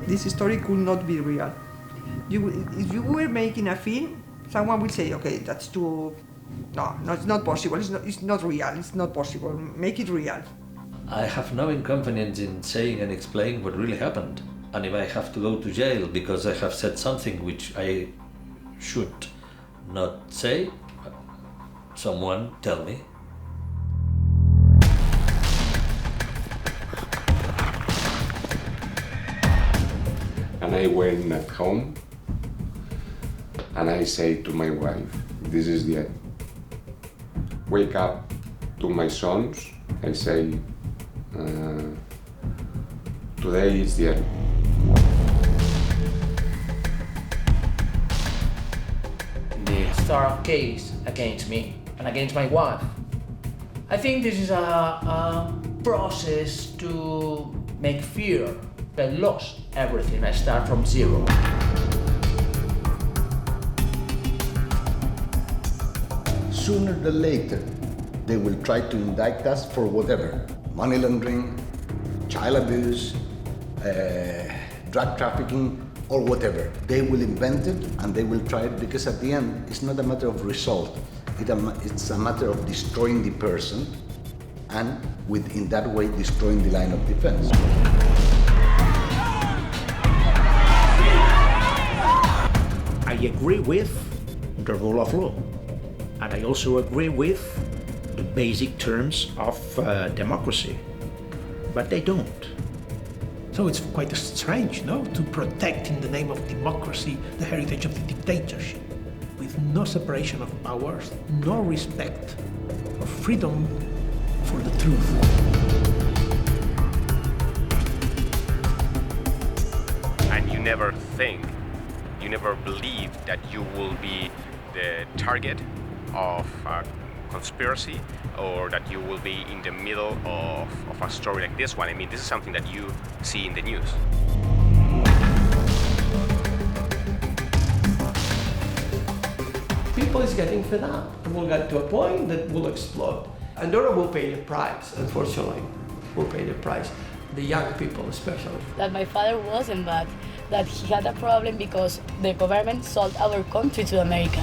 this story could not be real. If you were making a film, someone will say, okay, that's too... No, it's not possible, it's not real, it's not possible, make it real. I have no inconvenience in saying and explaining what really happened. And if I have to go to jail because I have said something which I should not say, someone tell me. And I went at home and I say to my wife, this is the end. Wake up to my sons and say, today is the end. The start case against me and against my wife. I think this is a process to make fear. I lost everything. I start from zero. Sooner than later, they will try to indict us for whatever. Money laundering, child abuse, drug trafficking, or whatever. They will invent it and they will try it because at the end, it's not a matter of result. It's a matter of destroying the person and in that way destroying the line of defense. I agree with the rule of law. And I also agree with the basic terms of democracy. But they don't. So it's quite strange, no? To protect in the name of democracy the heritage of the dictatorship, with no separation of powers, no respect or freedom for the truth. And you never believe that you will be the target of a conspiracy or that you will be in the middle of a story like this one. I mean, this is something that you see in the news. People is getting fed up. We'll get to a point that will explode. Andorra will pay the price, unfortunately. Will pay the price. The young people especially. That my father wasn't bad, that he had a problem because the government sold our country to America.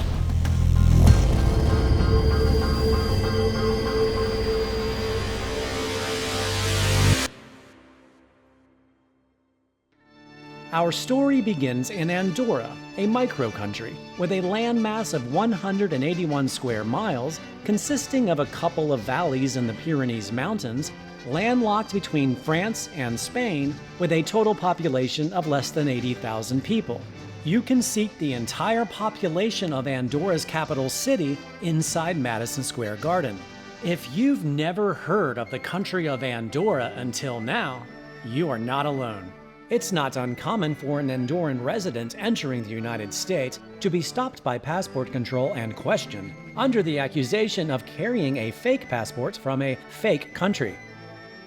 Our story begins in Andorra, a micro-country with a landmass of 181 square miles, consisting of a couple of valleys in the Pyrenees Mountains, landlocked between France and Spain, with a total population of less than 80,000 people. You can seat the entire population of Andorra's capital city inside Madison Square Garden. If you've never heard of the country of Andorra until now, you are not alone. It's not uncommon for an Andorran resident entering the United States to be stopped by passport control and questioned under the accusation of carrying a fake passport from a fake country.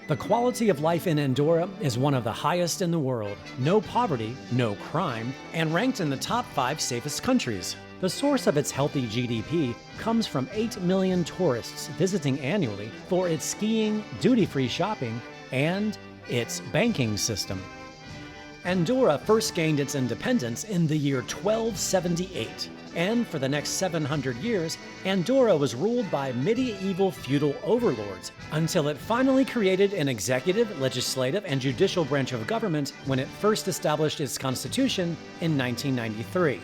The quality of life in Andorra is one of the highest in the world. No poverty, no crime, and ranked in the top 5 safest countries. The source of its healthy GDP comes from 8 million tourists visiting annually for its skiing, duty-free shopping, and its banking system. Andorra first gained its independence in the year 1278, and for the next 700 years, Andorra was ruled by medieval feudal overlords until it finally created an executive, legislative, and judicial branch of government when it first established its constitution in 1993.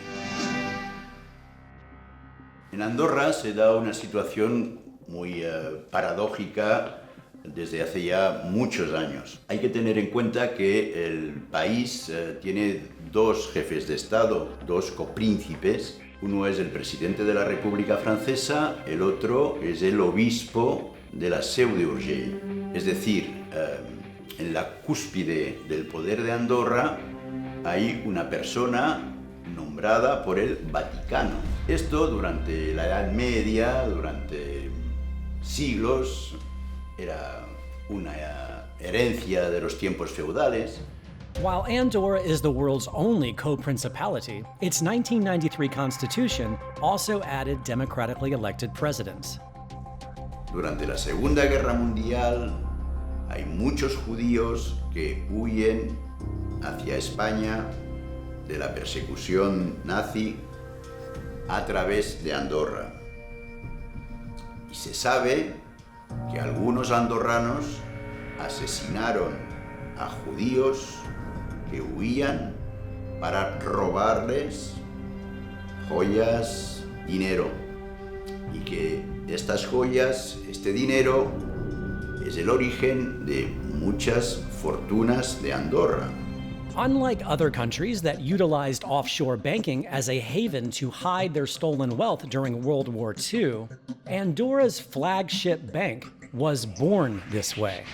En Andorra se da una situación muy paradójica desde hace ya muchos años. Hay que tener en cuenta que el país tiene 2 jefes de Estado, 2 copríncipes. Uno es el presidente de la República Francesa, el otro es el obispo de la Seu d'Urgell. Es decir, en la cúspide del poder de Andorra hay una persona nombrada por el Vaticano. Esto durante la Edad Media, durante siglos, era una herencia de los tiempos feudales. While Andorra is the world's only co-principality, its 1993 constitution also added democratically elected presidents. Durante la Segunda Guerra Mundial hay muchos judíos que huyen hacia España de la persecución nazi a través de Andorra. Y se sabe que algunos andorranos asesinaron a judíos que huían para robarles joyas, dinero, y que estas joyas, este dinero, es el origen de muchas fortunas de Andorra. Unlike other countries that utilized offshore banking as a haven to hide their stolen wealth during World War II, Andorra's flagship bank was born this way.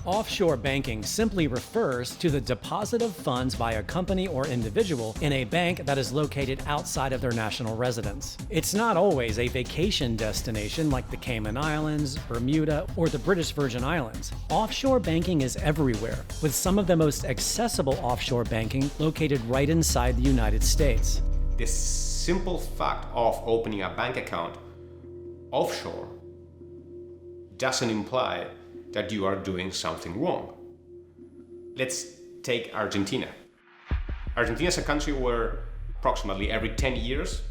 Offshore banking simply refers to the deposit of funds by a company or individual in a bank that is located outside of their national residence. It's not always a vacation destination like the Cayman Islands, Bermuda, or the British Virgin Islands. Offshore banking is everywhere, with some of the most accessible offshore banking located right inside the United States. The simple fact of opening a bank account offshore doesn't imply that you are doing something wrong. Let's take Argentina. Argentina is a country where approximately every 10 years,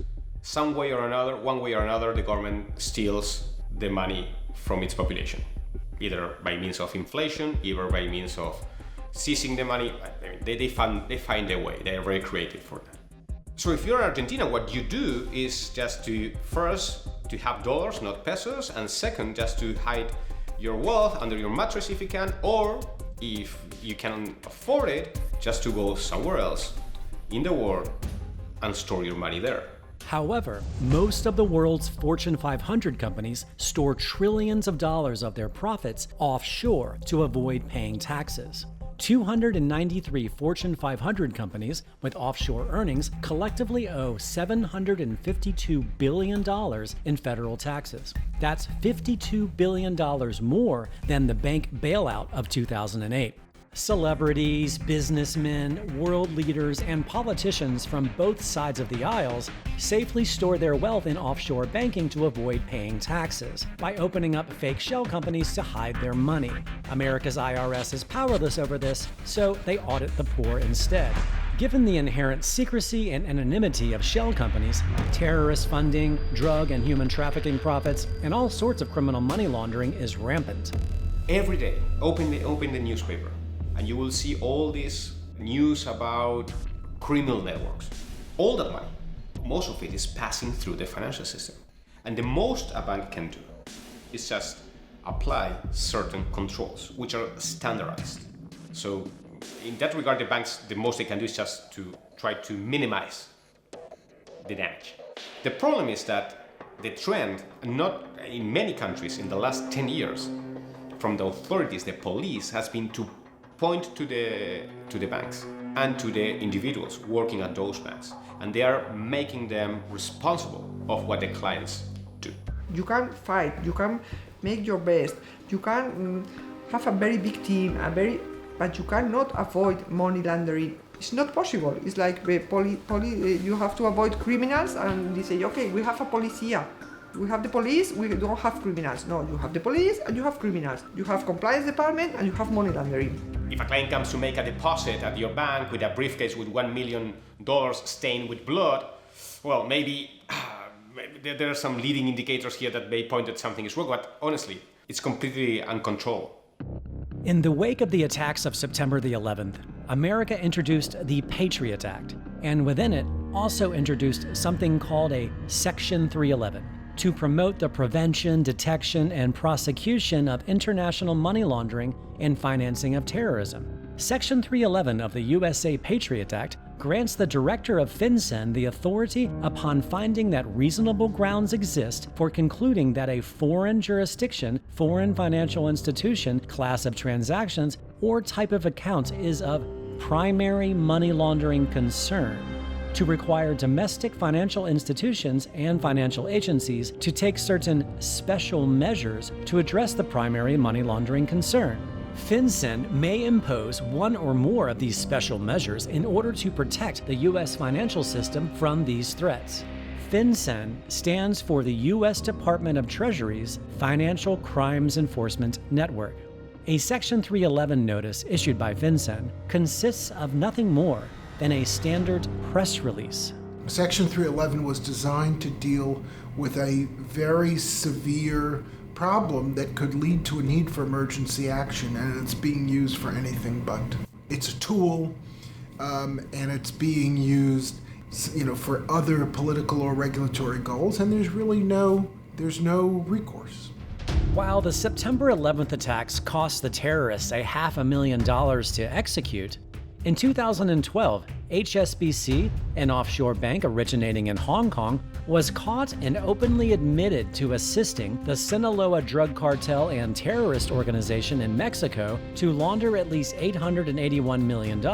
one way or another, the government steals the money from its population, either by means of inflation, either by means of seizing the money. They find a way. They are very creative for that. So if you're Argentina, what you do is just first to have dollars, not pesos, and second, just to hide your wealth under your mattress if you can, or if you can afford it, just to go somewhere else in the world and store your money there. However, most of the world's Fortune 500 companies store trillions of dollars of their profits offshore to avoid paying taxes. 293 Fortune 500 companies with offshore earnings collectively owe $752 billion in federal taxes. That's $52 billion more than the bank bailout of 2008. Celebrities, businessmen, world leaders, and politicians from both sides of the aisles safely store their wealth in offshore banking to avoid paying taxes by opening up fake shell companies to hide their money. America's IRS is powerless over this, so they audit the poor instead. Given the inherent secrecy and anonymity of shell companies, terrorist funding, drug and human trafficking profits, and all sorts of criminal money laundering is rampant. Every day, open the newspaper, and you will see all this news about criminal networks. All that money, most of it is passing through the financial system. And the most a bank can do is just apply certain controls, which are standardized. So in that regard, the banks, the most they can do is just to try to minimize the damage. The problem is that the trend, not in many countries in the last 10 years, from the authorities, the police, has been to point to the banks and to the individuals working at those banks, and they are making them responsible of what the clients do. You can fight, you can make your best, you can have a very big team, but you cannot avoid money laundering. It's not possible. It's like you have to avoid criminals, and they say, okay, we have a police here. We have the police, we don't have criminals. No, you have the police and you have criminals. You have compliance department and you have money laundering. If a client comes to make a deposit at your bank with a briefcase with $1 million stained with blood, well, maybe there are some leading indicators here that may point that something is wrong, but honestly, it's completely uncontrolled. In the wake of the attacks of September the 11th, America introduced the Patriot Act, and within it also introduced something called a Section 311. To promote the prevention, detection, and prosecution of international money laundering and financing of terrorism. Section 311 of the USA Patriot Act grants the Director of FinCEN the authority, upon finding that reasonable grounds exist for concluding that a foreign jurisdiction, foreign financial institution, class of transactions, or type of account is of primary money laundering concern, to require domestic financial institutions and financial agencies to take certain special measures to address the primary money laundering concern. FinCEN may impose one or more of these special measures in order to protect the U.S. financial system from these threats. FinCEN stands for the U.S. Department of Treasury's Financial Crimes Enforcement Network. A Section 311 notice issued by FinCEN consists of nothing more than a standard press release. Section 311 was designed to deal with a very severe problem that could lead to a need for emergency action, and it's being used for anything but. It's a tool, and it's being used, for other political or regulatory goals, and there's no recourse. While the September 11th attacks cost the terrorists $500,000 to execute, in 2012, HSBC, an offshore bank originating in Hong Kong, was caught and openly admitted to assisting the Sinaloa drug cartel and terrorist organization in Mexico to launder at least $881 million,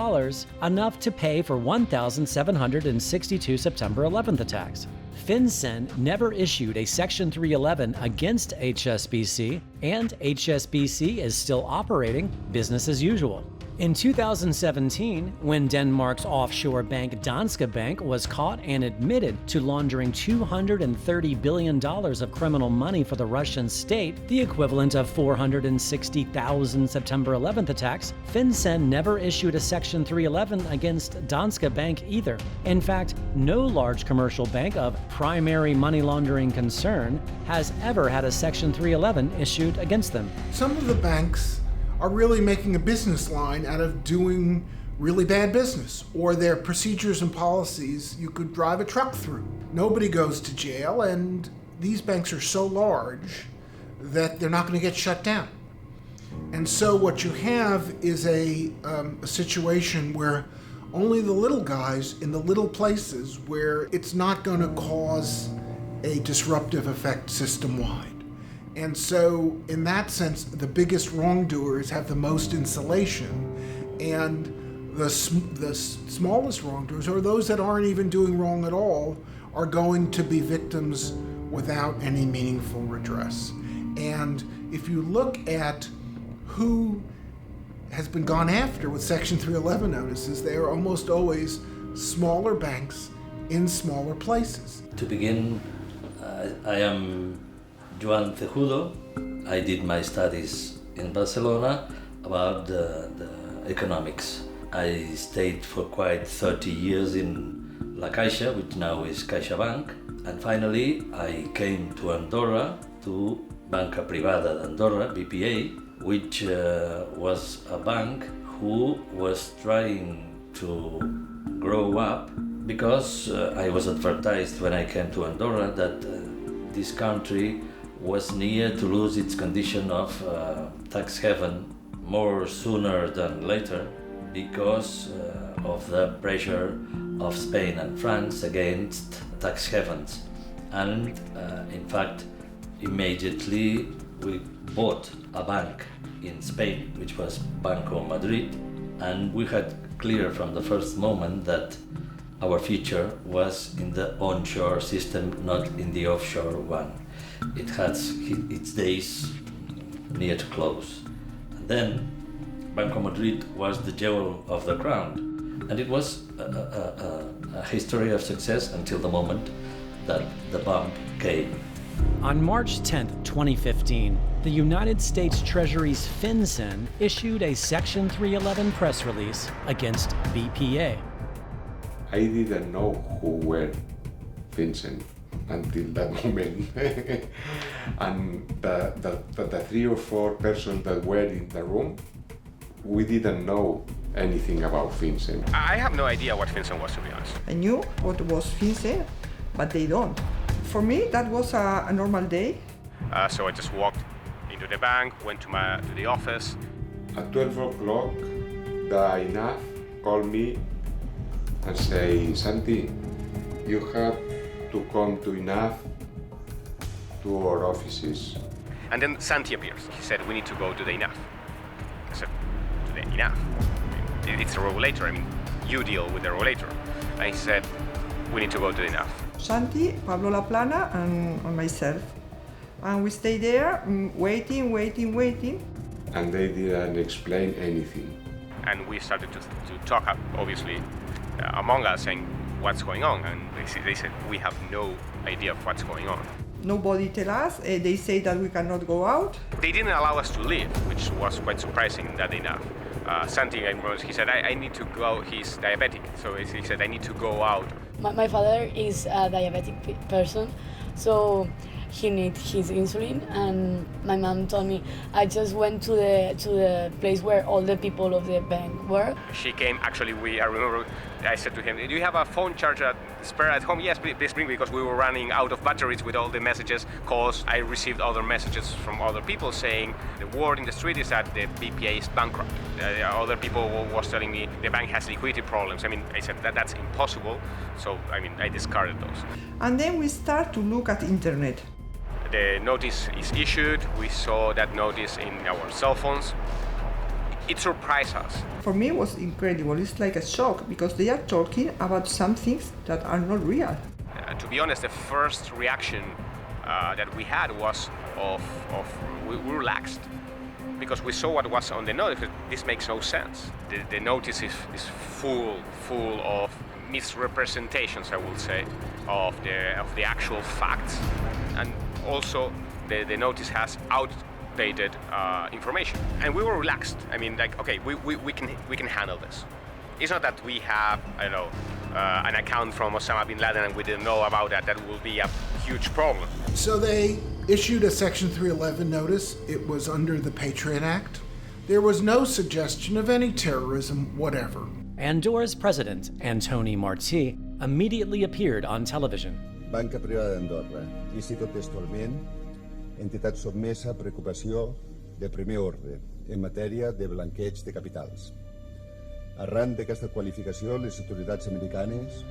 enough to pay for 1,762 September 11th attacks. FinCEN never issued a Section 311 against HSBC, and HSBC is still operating business as usual. In 2017, when Denmark's offshore bank Danske Bank was caught and admitted to laundering $230 billion of criminal money for the Russian state, the equivalent of 460,000 September 11th attacks, FinCEN never issued a Section 311 against Danske Bank either. In fact, no large commercial bank of primary money laundering concern has ever had a Section 311 issued against them. Some of the banks are really making a business line out of doing really bad business, or their procedures and policies you could drive a truck through. Nobody goes to jail, and these banks are so large that they're not going to get shut down. And so what you have is a situation where only the little guys in the little places where it's not going to cause a disruptive effect system-wide. And so, in that sense, the biggest wrongdoers have the most insulation, and the smallest wrongdoers, or those that aren't even doing wrong at all, are going to be victims without any meaningful redress. And if you look at who has been gone after with Section 311 notices, they are almost always smaller banks in smaller places. To begin, I am Joan Cejudo. I did my studies in Barcelona about the economics. I stayed for quite 30 years in La Caixa, which now is CaixaBank, and finally I came to Andorra, to Banca Privada Andorra, BPA, which was a bank who was trying to grow up because I was advertised when I came to Andorra that this country was near to lose its condition of tax haven more sooner than later because of the pressure of Spain and France against tax havens. And in fact, immediately we bought a bank in Spain, which was Banco Madrid, and we had clear from the first moment that our future was in the onshore system, not in the offshore one. It had its days near to close. And then Banco Madrid was the jewel of the crown, and it was a history of success until the moment that the bump came. On March 10, 2015, the United States Treasury's FinCEN issued a Section 311 press release against BPA. I didn't know who were FinCEN until that moment. And the 3 or 4 persons that were in the room, we didn't know anything about FinCEN. I have no idea what FinCEN was, to be honest. I knew what was FinCEN, but they don't. For me, that was a normal day. So I just walked into the bank, went to the office. At 12 o'clock, the INAF called me and say, Santi, you have to come to INAF to our offices. And then Santi appears. He said, we need to go to the INAF. I said, to the INAF? It's a regulator. I mean, you deal with the regulator. And he said, we need to go to the INAF. Santi, Pablo Laplana, and myself. And we stay there, waiting. And they didn't explain anything. And we started to talk, obviously, among us, saying what's going on. And they said, we have no idea of what's going on. Nobody tell us. They say that we cannot go out. They didn't allow us to leave, which was quite surprising that enough. Something he said, I need to go. He's diabetic, so he said, I need to go out. My father is a diabetic person, so he needs his insulin, and my mom told me I just went to the place where all the people of the bank were. She came, actually, I remember I said to him, do you have a phone charger spare at home? Yes, please bring, because we were running out of batteries with all the messages, because I received other messages from other people saying the word in the street is that the BPA is bankrupt. Other people was telling me the bank has liquidity problems. I mean, I said that's impossible, so I discarded those. And then we start to look at internet. The notice is issued. We saw that notice in our cell phones. It surprised us. For me, it was incredible. It's like a shock because they are talking about some things that are not real. To be honest, the first reaction that we had was we relaxed because we saw what was on the notice. This makes no sense. The notice is full of misrepresentations, I will say, of the actual facts, and also the notice has outdated information. And we were relaxed. I mean, like, okay, we can handle this. It's not that we have, I don't know, an account from Osama bin Laden and we didn't know about that. That will be a huge problem. So they issued a Section 311 notice. It was under the Patriot Act. There was no suggestion of any terrorism, whatever. Andorra's president, Antoni Martí, immediately appeared on television. Banca Privada d'Andorra, i cito textualment, entitat sotmesa a preocupació de primer ordre en matèria de blanqueig de capitals. Arran d'aquesta qualificació, les autoritats americanes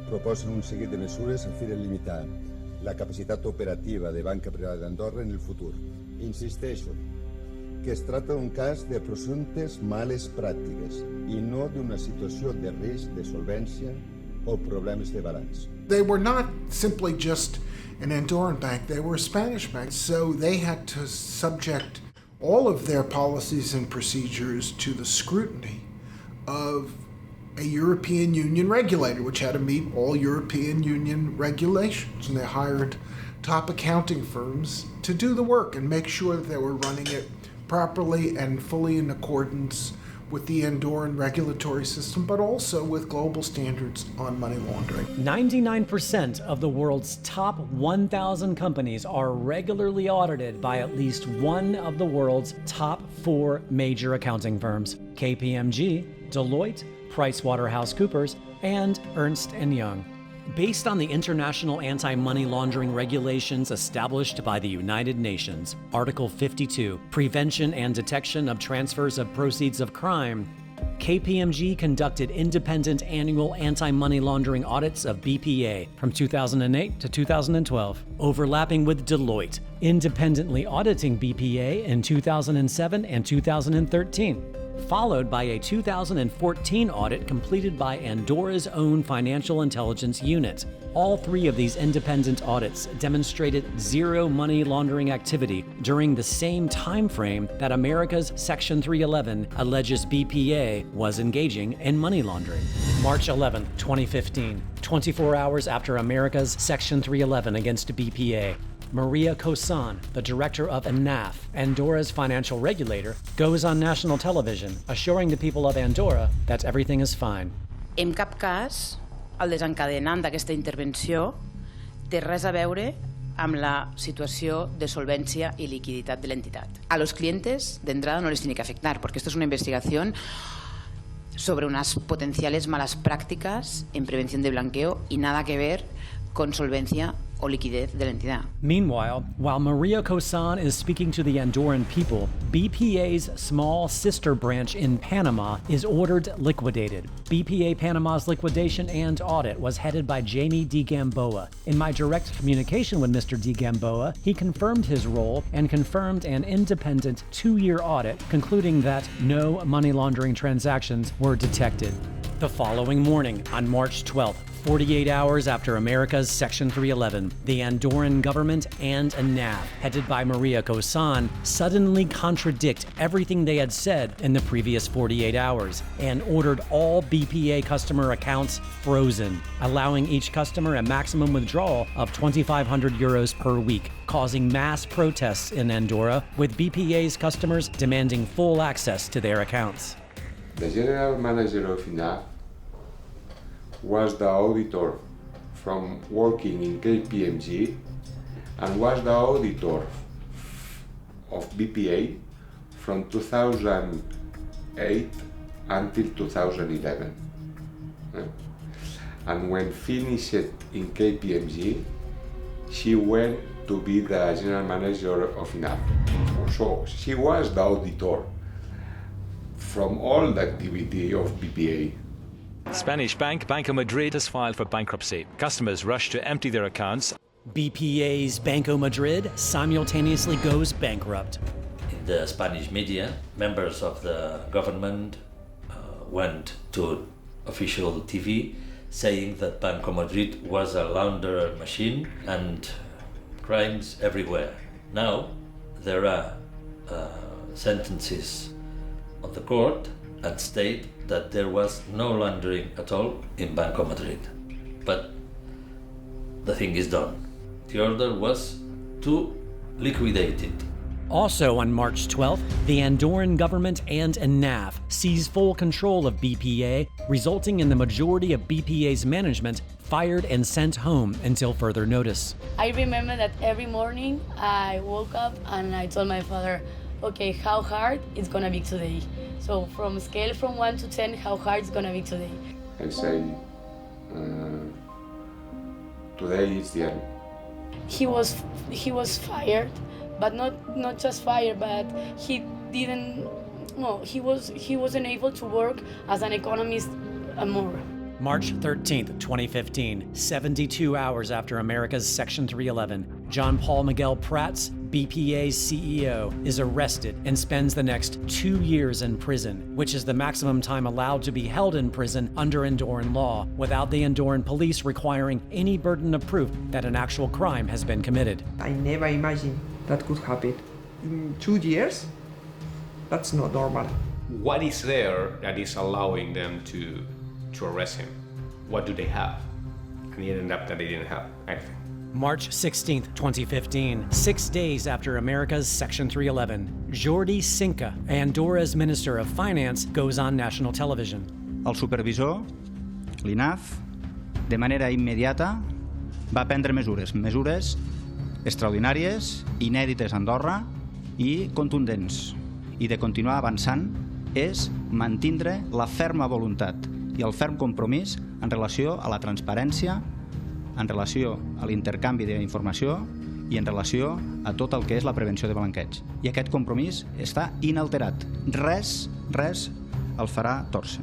proposen un seguit de mesures a fi de limitar la capacitat operativa de Banca Privada d'Andorra en el futur. Insisteixo que es tracta d'un cas de presumptes males pràctiques i no d'una situació de risc de solvència o problemes de balanç. They were not simply just an Andorran bank, they were a Spanish bank, so they had to subject all of their policies and procedures to the scrutiny of a European Union regulator, which had to meet all European Union regulations. And they hired top accounting firms to do the work and make sure that they were running it properly and fully in accordance with the Andorran regulatory system, but also with global standards on money laundering. 99% of the world's top 1,000 companies are regularly audited by at least one of the world's top 4 major accounting firms: KPMG, Deloitte, PricewaterhouseCoopers, and Ernst & Young. Based on the international anti-money laundering regulations established by the United Nations, Article 52, Prevention and Detection of Transfers of Proceeds of Crime, KPMG conducted independent annual anti-money laundering audits of BPA from 2008 to 2012, overlapping with Deloitte, independently auditing BPA in 2007 and 2013. Followed by a 2014 audit completed by Andorra's own Financial Intelligence Unit. All 3 of these independent audits demonstrated zero money laundering activity during the same time frame that America's Section 311 alleges BPA was engaging in money laundering. March 11, 2015, 24 hours after America's Section 311 against BPA, Maria Cosan, the director of ANAF, Andorra's financial regulator, goes on national television, assuring the people of Andorra that everything is fine. En cap cas, el desencadenant d'aquesta intervenció té res a veure amb la situació de solvencia y liquiditat de l'entitat. A los clientes, de entrada, no les tiene que afectar, porque esto es una investigación sobre unas potenciales malas prácticas en prevención de blanqueo y nada que ver con solvencia o liquidez de la entidad. Meanwhile, while Maria Cosan is speaking to the Andorran people, BPA's small sister branch in Panama is ordered liquidated. BPA Panama's liquidation and audit was headed by Jamie D. Gamboa. In my direct communication with Mr. D. Gamboa, he confirmed his role and confirmed an independent 2-year audit, concluding that no money laundering transactions were detected. The following morning, on March 12th, 48 hours after America's Section 311, the Andorran government and a NAV, headed by Maria Cosan, suddenly contradict everything they had said in the previous 48 hours and ordered all BPA customer accounts frozen, allowing each customer a maximum withdrawal of 2,500 euros per week, causing mass protests in Andorra, with BPA's customers demanding full access to their accounts. The general manager of INAF was the auditor from working in KPMG and was the auditor of BPA from 2008 until 2011. And when finished in KPMG, she went to be the general manager of INAF. So she was the auditor from all the activity of BPA. Spanish bank Banca Madrid has filed for bankruptcy. Customers rush to empty their accounts. BPA's Banco Madrid simultaneously goes bankrupt. In the Spanish media, members of the government went to official TV saying that Banco Madrid was a launderer machine and crimes everywhere. Now there are sentences on the court and state that there was no laundering at all in Banco Madrid. But the thing is done. The order was to liquidate it. Also on March 12th, the Andorran government and ENAV seized full control of BPA, resulting in the majority of BPA's management fired and sent home until further notice. I remember that every morning I woke up and I told my father, okay, how hard it's gonna be today. So from scale from 1 to 10, how hard it's gonna be today. I say, today is the end. He was fired, but not just fired, but he wasn't able to work as an economist more. March 13th, 2015, 72 hours after America's Section 311, John Paul Miguel Prats, BPA's CEO, is arrested and spends the next 2 years in prison, which is the maximum time allowed to be held in prison under Andorran law, without the Andorran police requiring any burden of proof that an actual crime has been committed. I never imagined that could happen. In 2 years, that's not normal. What is there that is allowing them to arrest him? What do they have? And it ended up that they didn't have anything. March 16th, 2015, 6 days after America's Section 311, Jordi Cinca, Andorra's Minister of Finance, goes on national television. El supervisor, l'INAF, de manera immediata va prendre mesures extraordinàries, inèdites a Andorra i contundents. I de continuar avançant és mantindre la ferma voluntat i el ferm compromís en relació a la transparència, en relació a l'intercanvi d'informació i en relació a tot el que és la prevenció de blanqueig. I aquest compromís està inalterat. Res el farà torcer.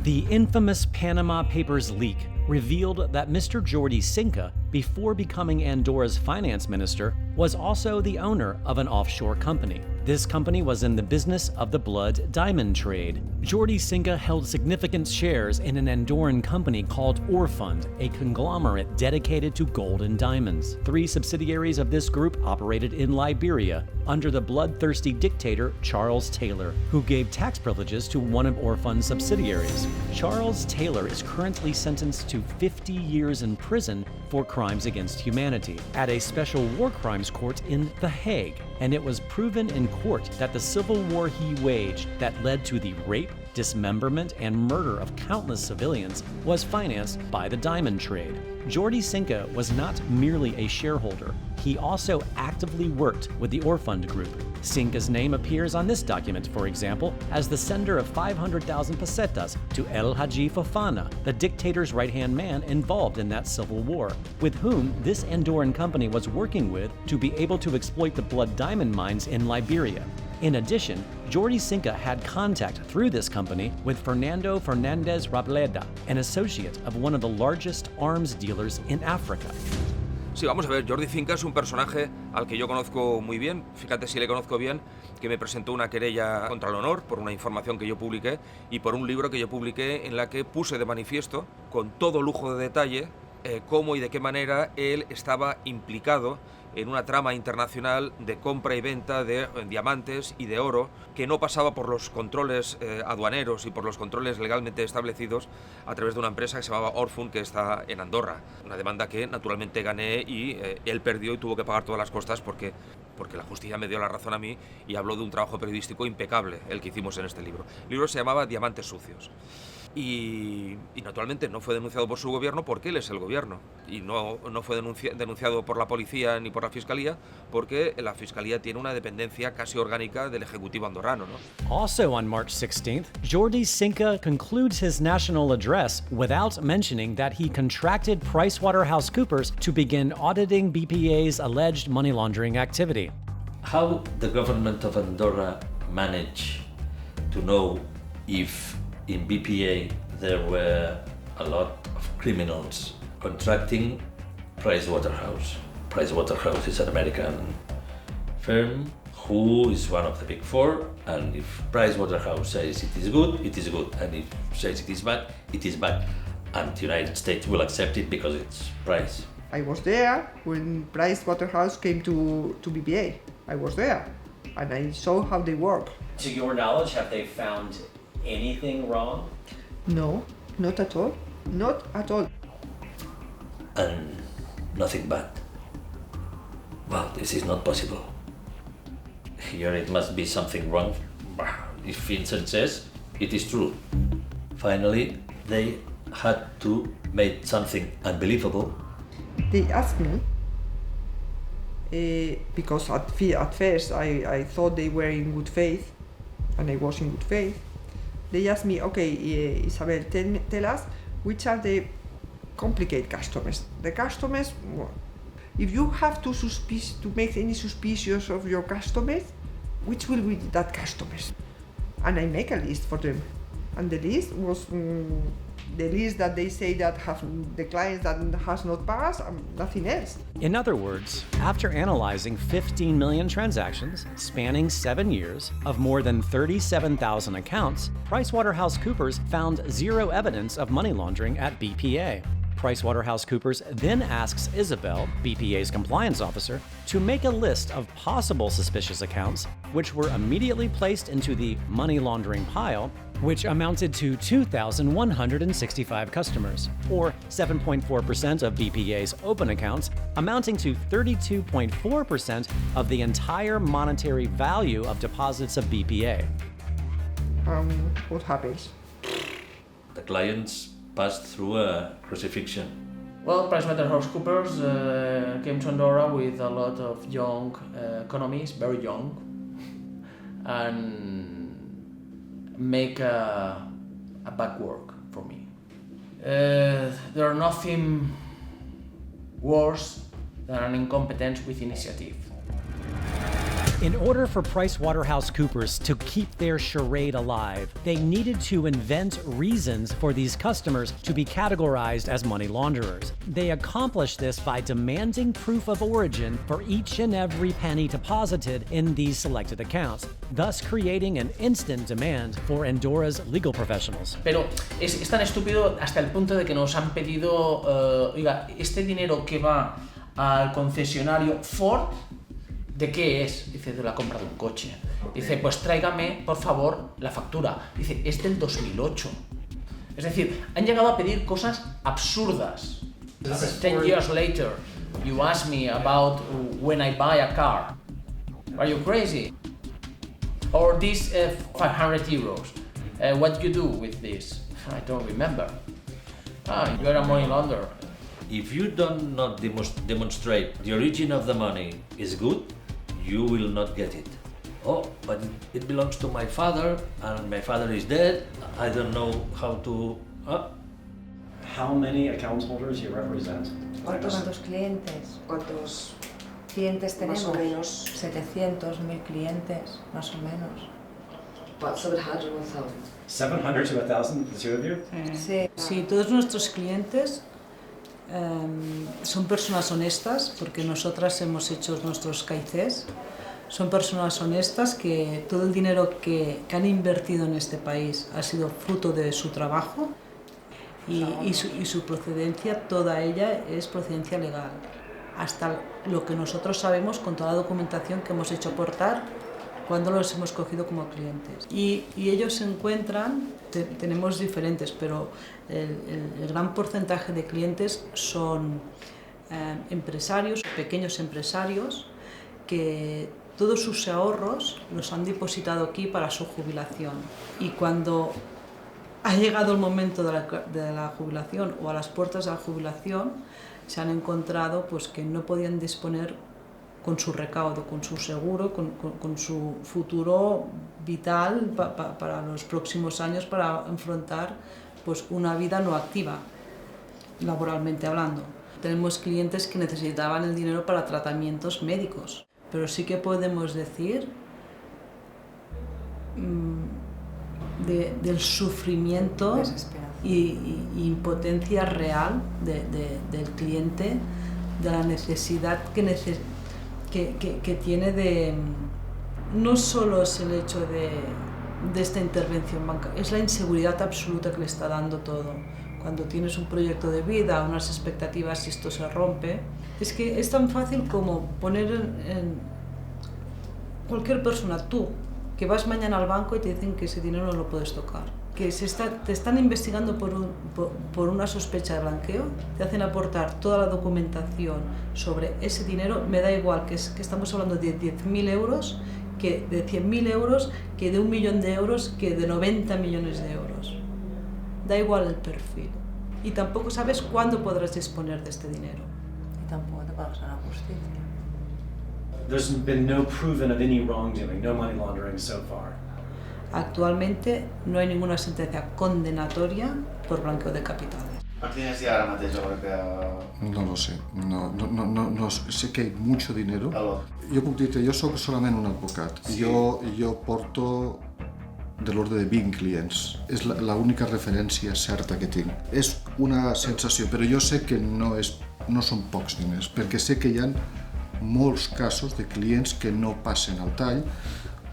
The infamous Panama Papers leak revealed that Mr. Jordi Cinca, before becoming Andorra's finance minister, was also the owner of an offshore company. This company was in the business of the blood diamond trade. Jordi Cinca held significant shares in an Andorran company called Orfund, a conglomerate dedicated to gold and diamonds. 3 subsidiaries of this group operated in Liberia under the bloodthirsty dictator Charles Taylor, who gave tax privileges to one of Orfund's subsidiaries. Charles Taylor is currently sentenced to 50 years in prison for crimes against humanity at a special war crimes court in The Hague, and it was proven in court that the civil war he waged that led to the rape, dismemberment, and murder of countless civilians was financed by the diamond trade. Jordi Cinca was not merely a shareholder. He also actively worked with the Orfund Group. Cinca's name appears on this document, for example, as the sender of 500,000 pesetas to El Haji Fofana, the dictator's right-hand man involved in that civil war, with whom this Andorran company was working with to be able to exploit the blood diamond mines in Liberia. In addition, Jordi Cinca had contact through this company with Fernando Fernandez Rableda, an associate of one of the largest arms dealers in Africa. Sí, vamos a ver, Jordi Cinca es un personaje al que yo conozco muy bien, fíjate si le conozco bien, que me presentó una querella contra el honor por una información que yo publiqué y por un libro que yo publiqué en la que puse de manifiesto con todo lujo de detalle cómo y de qué manera él estaba implicado en una trama internacional de compra y venta de diamantes y de oro que no pasaba por los controles aduaneros y por los controles legalmente establecidos a través de una empresa que se llamaba Orfun, que está en Andorra. Una demanda que naturalmente gané y él perdió y tuvo que pagar todas las costas porque la justicia me dio la razón a mí y habló de un trabajo periodístico impecable, el que hicimos en este libro. El libro se llamaba Diamantes sucios. Y naturalmente no fue denunciado por su gobierno porque él es el gobierno y no fue denunciado por la policía ni por la fiscalía porque la fiscalía tiene una dependencia casi orgánica del ejecutivo andorrano, ¿no? Also on March 16th, Jordi Cinca concludes his national address without mentioning that he contracted PricewaterhouseCoopers to begin auditing BPA's alleged money laundering activity. How the government of Andorra managed to know if in BPA there were a lot of criminals contracting Pricewaterhouse. Pricewaterhouse is an American firm who is one of the big four, and if Pricewaterhouse says it is good, and if says it is bad, and the United States will accept it because it's Price. I was there when Pricewaterhouse came to BPA. I was there, and I saw how they work. To your knowledge, have they found anything wrong? No, not at all. Not at all. And nothing bad. Well, this is not possible. Here it must be something wrong. If Vincent says, it is true. Finally, they had to make something unbelievable. They asked me, because at first I thought they were in good faith, and I was in good faith. They asked me, okay, Isabel, tell us which are the complicated customers. The customers, if you have to make any suspicious of your customers, which will be that customers? And I make a list for them. And the list was the list that they say that have the clients that has not passed, nothing else. In other words, after analyzing 15 million transactions spanning 7 years of more than 37,000 accounts, PricewaterhouseCoopers found zero evidence of money laundering at BPA. PricewaterhouseCoopers then asks Isabel, BPA's compliance officer, to make a list of possible suspicious accounts, which were immediately placed into the money laundering pile, which amounted to 2,165 customers, or 7.4% of BPA's open accounts, amounting to 32.4% of the entire monetary value of deposits of BPA. What happens? The clients passed through a crucifixion. Well, PricewaterhouseCoopers came to Andorra with a lot of young economists, very young, and make a bad work for me. There are nothing worse than an incompetence with initiative. In order for PricewaterhouseCoopers to keep their charade alive, they needed to invent reasons for these customers to be categorized as money launderers. They accomplished this by demanding proof of origin for each and every penny deposited in these selected accounts, thus creating an instant demand for Andorra's legal professionals. Pero es tan estúpido hasta el punto de que nos han pedido, oiga, este dinero que va al concesionario Ford, ¿de qué es? Dice, de la compra de un coche. Dice, pues tráigame, por favor, la factura. Dice, es del 2008. Es decir, han llegado a pedir cosas absurdas. 10 years later, you ask me about when I buy a car. Are you crazy? Or this 500 euros. What do you do with this? I don't remember. You are a money launderer. If you do not demonstrate the origin of the money is good, you will not get it. Oh, but it belongs to my father, and my father is dead. I don't know how to... How many account holders you represent? ¿Cuántos clientes? ¿Cuántos clientes tenemos? Más o menos. 700, 1000 clientes, más o menos. About 700 or 1,000. 700 to 1,000, the two of you? Sí. Sí, todos nuestros clientes son personas honestas porque nosotras hemos hecho nuestros KICs. Son personas honestas que todo el dinero que han invertido en este país ha sido fruto de su trabajo y su procedencia, toda ella es procedencia legal. Hasta lo que nosotros sabemos con toda la documentación que hemos hecho aportar cuando los hemos cogido como clientes. Y ellos se encuentran, tenemos diferentes, pero el gran porcentaje de clientes son empresarios, pequeños empresarios, que todos sus ahorros los han depositado aquí para su jubilación. Y cuando ha llegado el momento de la jubilación o a las puertas de la jubilación, se han encontrado pues, que no podían disponer con su recaudo, con su seguro, con su futuro vital para los próximos años, para enfrentar pues, una vida no activa, laboralmente hablando. Tenemos clientes que necesitaban el dinero para tratamientos médicos, pero sí que podemos decir del sufrimiento y impotencia real del cliente, de la necesidad que tiene de... No solo es el hecho de esta intervención bancaria, es la inseguridad absoluta que le está dando todo. Cuando tienes un proyecto de vida, unas expectativas y esto se rompe, es que es tan fácil como poner en cualquier persona, tú, que vas mañana al banco y te dicen que ese dinero no lo puedes tocar, que te están investigando por una sospecha de blanqueo, te hacen aportar toda la documentación sobre ese dinero, me da igual que estamos hablando de 10.000 euros, que de 100.000 euros, que de 1 millón de euros, que de 90 millones de euros. Da igual el perfil. Y tampoco sabes cuándo podrás disponer de este dinero. Y tampoco te pagas a la justicia. There's been no proven of any wrongdoing, no money laundering so far. Actualmente no hay ninguna sentencia condenatoria por blanqueo de capitales. No lo sé, no sé que hay mucho dinero. Jo puc dir-te, jo sóc solament un advocat. Sí. Jo porto de l'ordre de 20 clients. És l'única referència certa que tinc. És una sensació, però jo sé que no són pocs diners, perquè sé que hi ha molts casos de clients que no passen al tall.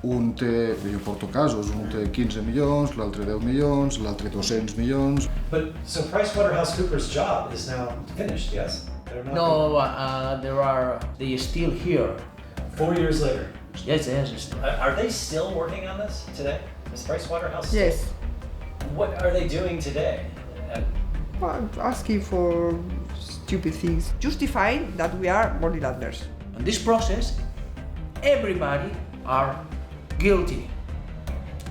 Un té, jo porto casos, un té 15 milions, l'altre 10 milions, l'altre 200 milions. But so PricewaterhouseCoopers' job is now finished, yes? No, they still here. 4 years later. Yes. Are they still working on this today? Is Pricewaterhouse? Yes. What are they doing today? Well, asking for stupid things, justifying that we are money launderers. In this process, everybody are guilty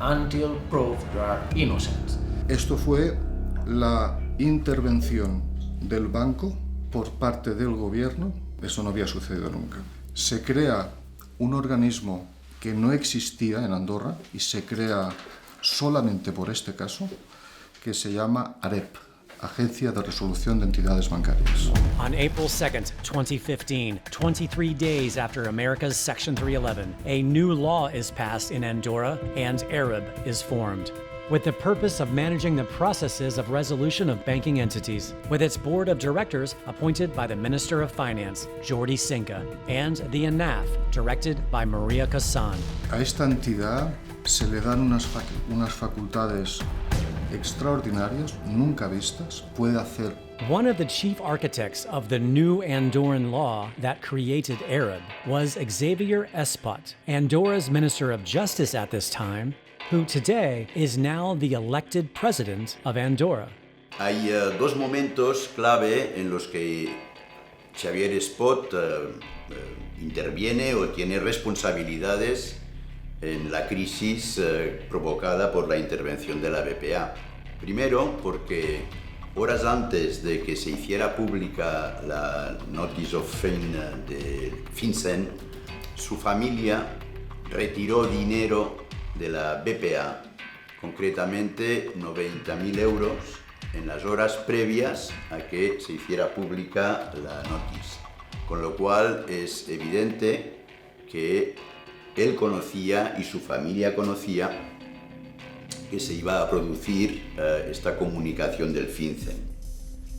until proved they are innocent. Esto fue la intervención del banco por parte del gobierno. Eso no había sucedido nunca. Se crea un organismo que no existía en Andorra y se crea solamente por este caso, que se llama AREP, Agencia de Resolución de Entidades Bancarias. On April 2nd, 2015, 23 days after America's Section 311, a new law is passed in Andorra and AREB is formed, with the purpose of managing the processes of resolution of banking entities, with its board of directors appointed by the Minister of Finance, Jordi Cinca, and the ANAF, directed by Maria Cassan. A esta entidad se le dan unas facultades extraordinarias, nunca vistas, puede hacer. One of the chief architects of the new Andorran law that created AREB was Xavier Espot, Andorra's Minister of Justice at this time, who today is now the elected president of Andorra. Hay dos momentos clave en los que Xavier Espot interviene o tiene responsabilidades en la crisis provocada por la intervención de la BPA. Primero, porque horas antes de que se hiciera pública la Notice of Fin de FinCEN, su familia retiró dinero de la BPA, concretamente 90.000 euros, en las horas previas a que se hiciera pública la notice. Con lo cual es evidente que él conocía y su familia conocía que se iba a producir esta comunicación del FinCEN.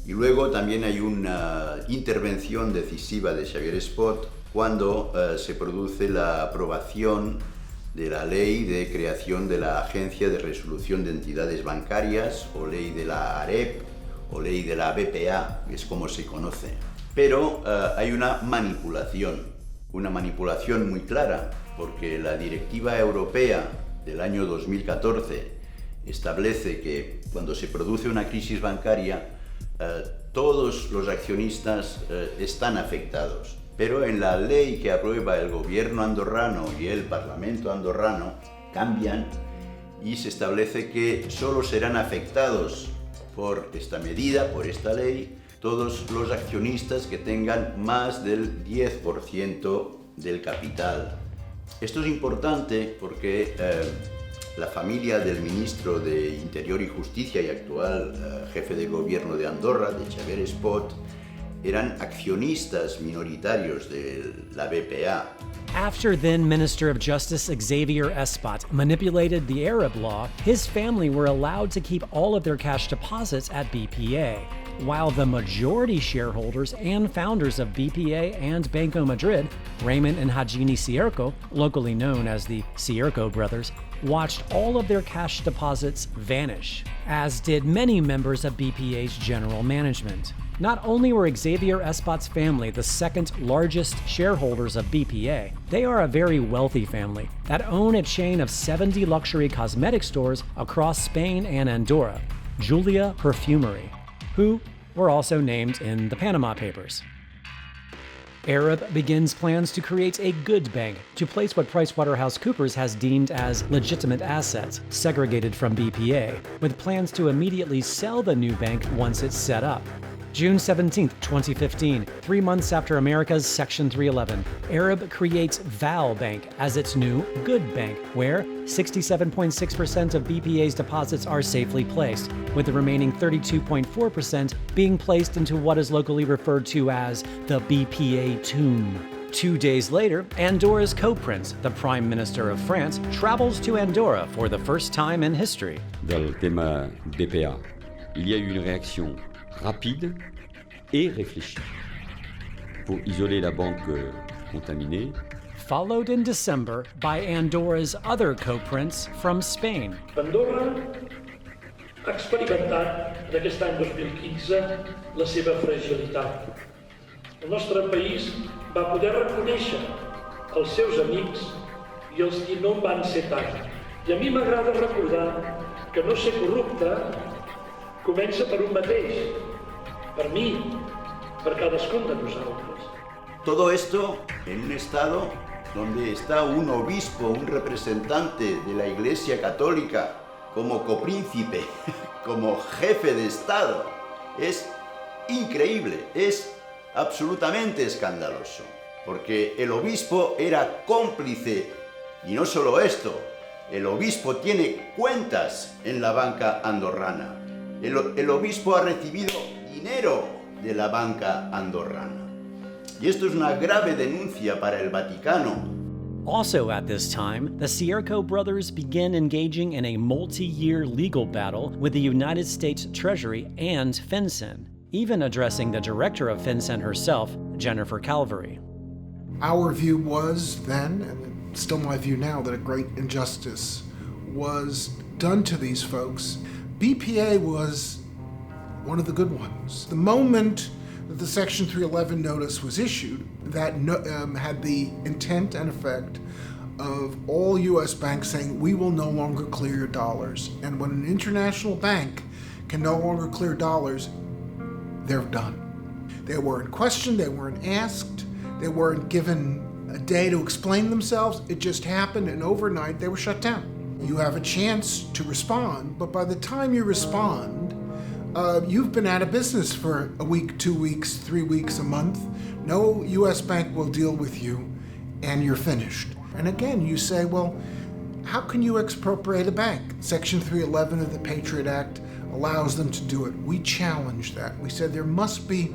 Y luego también hay una intervención decisiva de Xavier Espot cuando se produce la aprobación de la ley de creación de la Agencia de Resolución de Entidades Bancarias, o ley de la AREP, o ley de la BPA, que es como se conoce. Pero hay una manipulación muy clara, porque la Directiva Europea del año 2014 establece que cuando se produce una crisis bancaria, todos los accionistas están afectados. Pero en la ley que aprueba el gobierno andorrano y el parlamento andorrano cambian y se establece que solo serán afectados por esta medida, por esta ley, todos los accionistas que tengan más del 10% del capital. Esto es importante porque la familia del ministro de Interior y Justicia y actual jefe de gobierno de Andorra, de Xavier Espot, eran accionistas minoritarios de la BPA. After then Minister of Justice Xavier Espot manipulated the Arab law, his family were allowed to keep all of their cash deposits at BPA, while the majority shareholders and founders of BPA and Banco Madrid, Raymond and Hajini Cierco, locally known as the Cierco brothers, watched all of their cash deposits vanish, as did many members of BPA's general management. Not only were Xavier Espot's family the second largest shareholders of BPA, they are a very wealthy family that own a chain of 70 luxury cosmetic stores across Spain and Andorra, Julia Perfumery, who were also named in the Panama Papers. Arab begins plans to create a good bank to place what PricewaterhouseCoopers has deemed as legitimate assets, segregated from BPA, with plans to immediately sell the new bank once it's set up. June 17, 2015, 3 months after America's Section 311, Arab creates Val Bank as its new Good Bank, where 67.6% of BPA's deposits are safely placed, with the remaining 32.4% being placed into what is locally referred to as the BPA tomb. 2 days later, Andorra's co-prince, the Prime Minister of France, travels to Andorra for the first time in history. Del tema BPA, il y a eu une réaction rapide et réfléchie pour isoler la banque contaminée. Followed in December by Andorra's other co-prince from Spain. Andorra ha experimentat en aquest any 2015 la seva fragilitat. El nostre país va poder reconèixer els seus amics i els qui no van ser tant. I a mi m'agrada recordar que no ser corrupte comença per un mateix, per mi, per cadascun de nosaltres. Todo esto en un estado donde está un obispo, un representante de la Iglesia Católica, como copríncipe, como jefe de Estado. Es increíble, es absolutamente escandaloso, porque el obispo era cómplice, y no solo esto, el obispo tiene cuentas en la banca andorrana. El obispo ha recibido dinero de la banca andorrana. Y esto es una grave denuncia para el Vaticano. Also at this time, the Cierco brothers begin engaging in a multi-year legal battle with the United States Treasury and FinCEN, even addressing the director of FinCEN herself, Jennifer Calvary. Our view was then, and still my view now, that a great injustice was done to these folks. BPA was one of the good ones. The moment that the Section 311 notice was issued, that had the intent and effect of all U.S. banks saying, we will no longer clear your dollars. And when an international bank can no longer clear dollars, they're done. They weren't questioned, they weren't asked, they weren't given a day to explain themselves. It just happened, and overnight they were shut down. You have a chance to respond, but by the time you respond, you've been out of business for a week, 2 weeks, 3 weeks, a month. No U.S. bank will deal with you, and you're finished. And again, you say, well, how can you expropriate a bank? Section 311 of the Patriot Act allows them to do it. We challenged that. We said there must be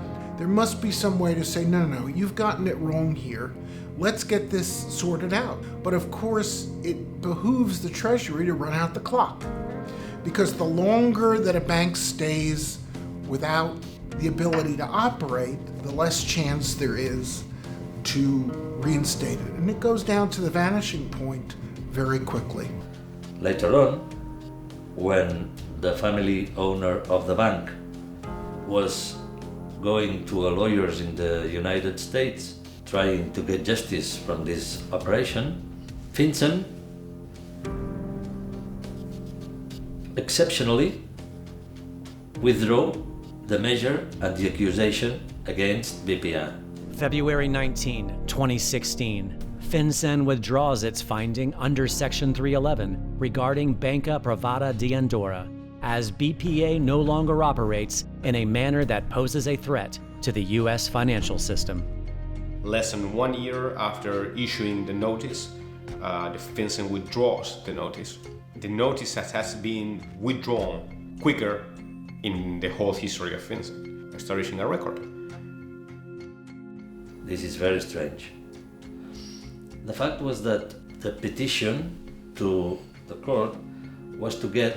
some way to say, no, you've gotten it wrong here. Let's get this sorted out. But of course, it behooves the Treasury to run out the clock, because the longer that a bank stays without the ability to operate, the less chance there is to reinstate it. And it goes down to the vanishing point very quickly. Later on, when the family owner of the bank was going to lawyers in the United States trying to get justice from this operation, Vincent exceptionally withdrew the measure and the accusation against BPA. February 19, 2016. FinCEN withdraws its finding under Section 311 regarding Banca Privada de Andorra, as BPA no longer operates in a manner that poses a threat to the U.S. financial system. Less than 1 year after issuing the notice, the FinCEN withdraws the notice. The notice that has been withdrawn quicker in the whole history of FinCEN, establishing a record. This is very strange. The fact was that the petition to the court was to get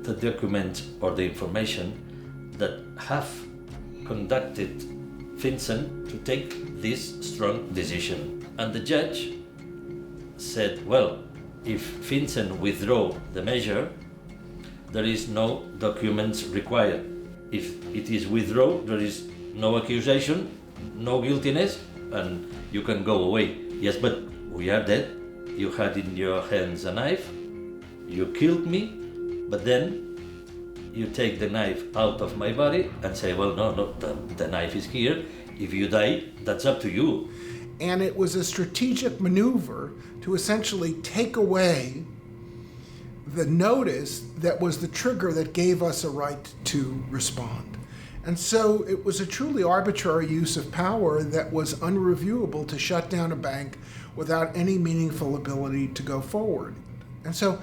the documents or the information that have conducted FinCEN to take this strong decision. And the judge said, well, if FinCEN withdraw the measure, there is no documents required. If it is withdrawn, there is no accusation, no guiltiness, and you can go away. Yes, but we are dead. You had in your hands a knife, you killed me, but then you take the knife out of my body and say, well, no, the knife is here. If you die, that's up to you. And it was a strategic maneuver to essentially take away the notice that was the trigger that gave us a right to respond. And so it was a truly arbitrary use of power that was unreviewable to shut down a bank without any meaningful ability to go forward. And so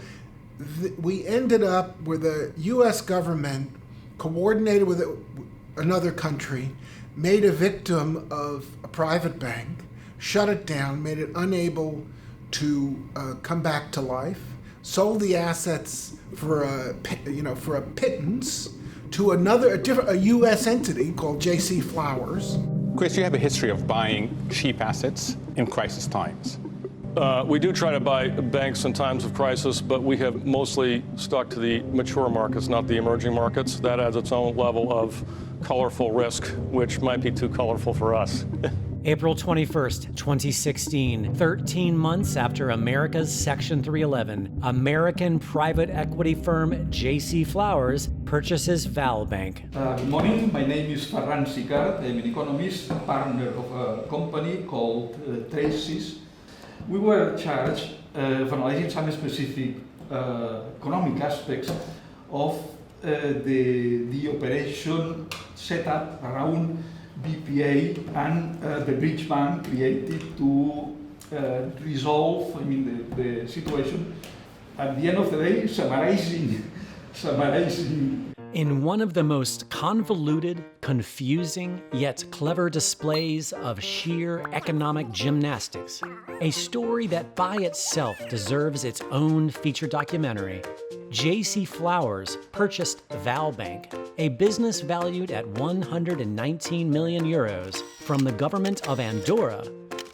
we ended up where the US government coordinated with another country, made a victim of a private bank, shut it down, made it unable to come back to life, sold the assets for a pittance to a U.S. entity called J.C. Flowers. Chris, you have a history of buying cheap assets in crisis times. We do try to buy banks in times of crisis, but we have mostly stuck to the mature markets, not the emerging markets. That adds its own level of colorful risk, which might be too colorful for us. April 21st, 2016, 13 months after America's Section 311, American private equity firm J.C. Flowers purchases Val Bank. Good morning, my name is Ferran Sicard. I'm an economist, partner of a company called Traces. We were charged of analyzing some specific economic aspects of the operation set up around BPA and the bridge bank created to resolve the situation. At the end of the day, summarizing. In one of the most convoluted, confusing, yet clever displays of sheer economic gymnastics, a story that by itself deserves its own feature documentary, J.C. Flowers purchased Val Bank, a business valued at 119 million euros from the government of Andorra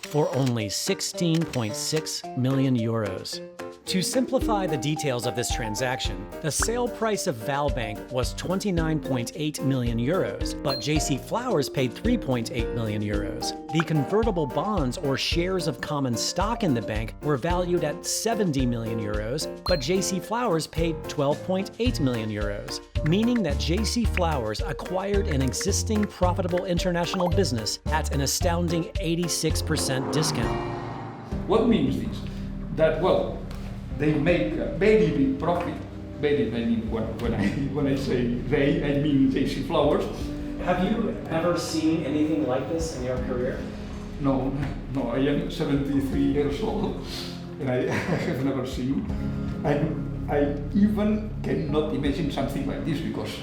for only 16.6 million euros. To simplify the details of this transaction, the sale price of Val Bank was 29.8 million euros, but J.C. Flowers paid 3.8 million euros. The convertible bonds or shares of common stock in the bank were valued at 70 million euros, but J.C. Flowers paid 12.8 million euros, meaning that J.C. Flowers acquired an existing profitable international business at an astounding 86% discount. What means this? That, well, they make a very big profit. Very, I mean, when I say they, I mean J.C. Flowers. Have you ever seen anything like this in your career? No, I am 73 years old, and I have never seen. I even cannot imagine something like this because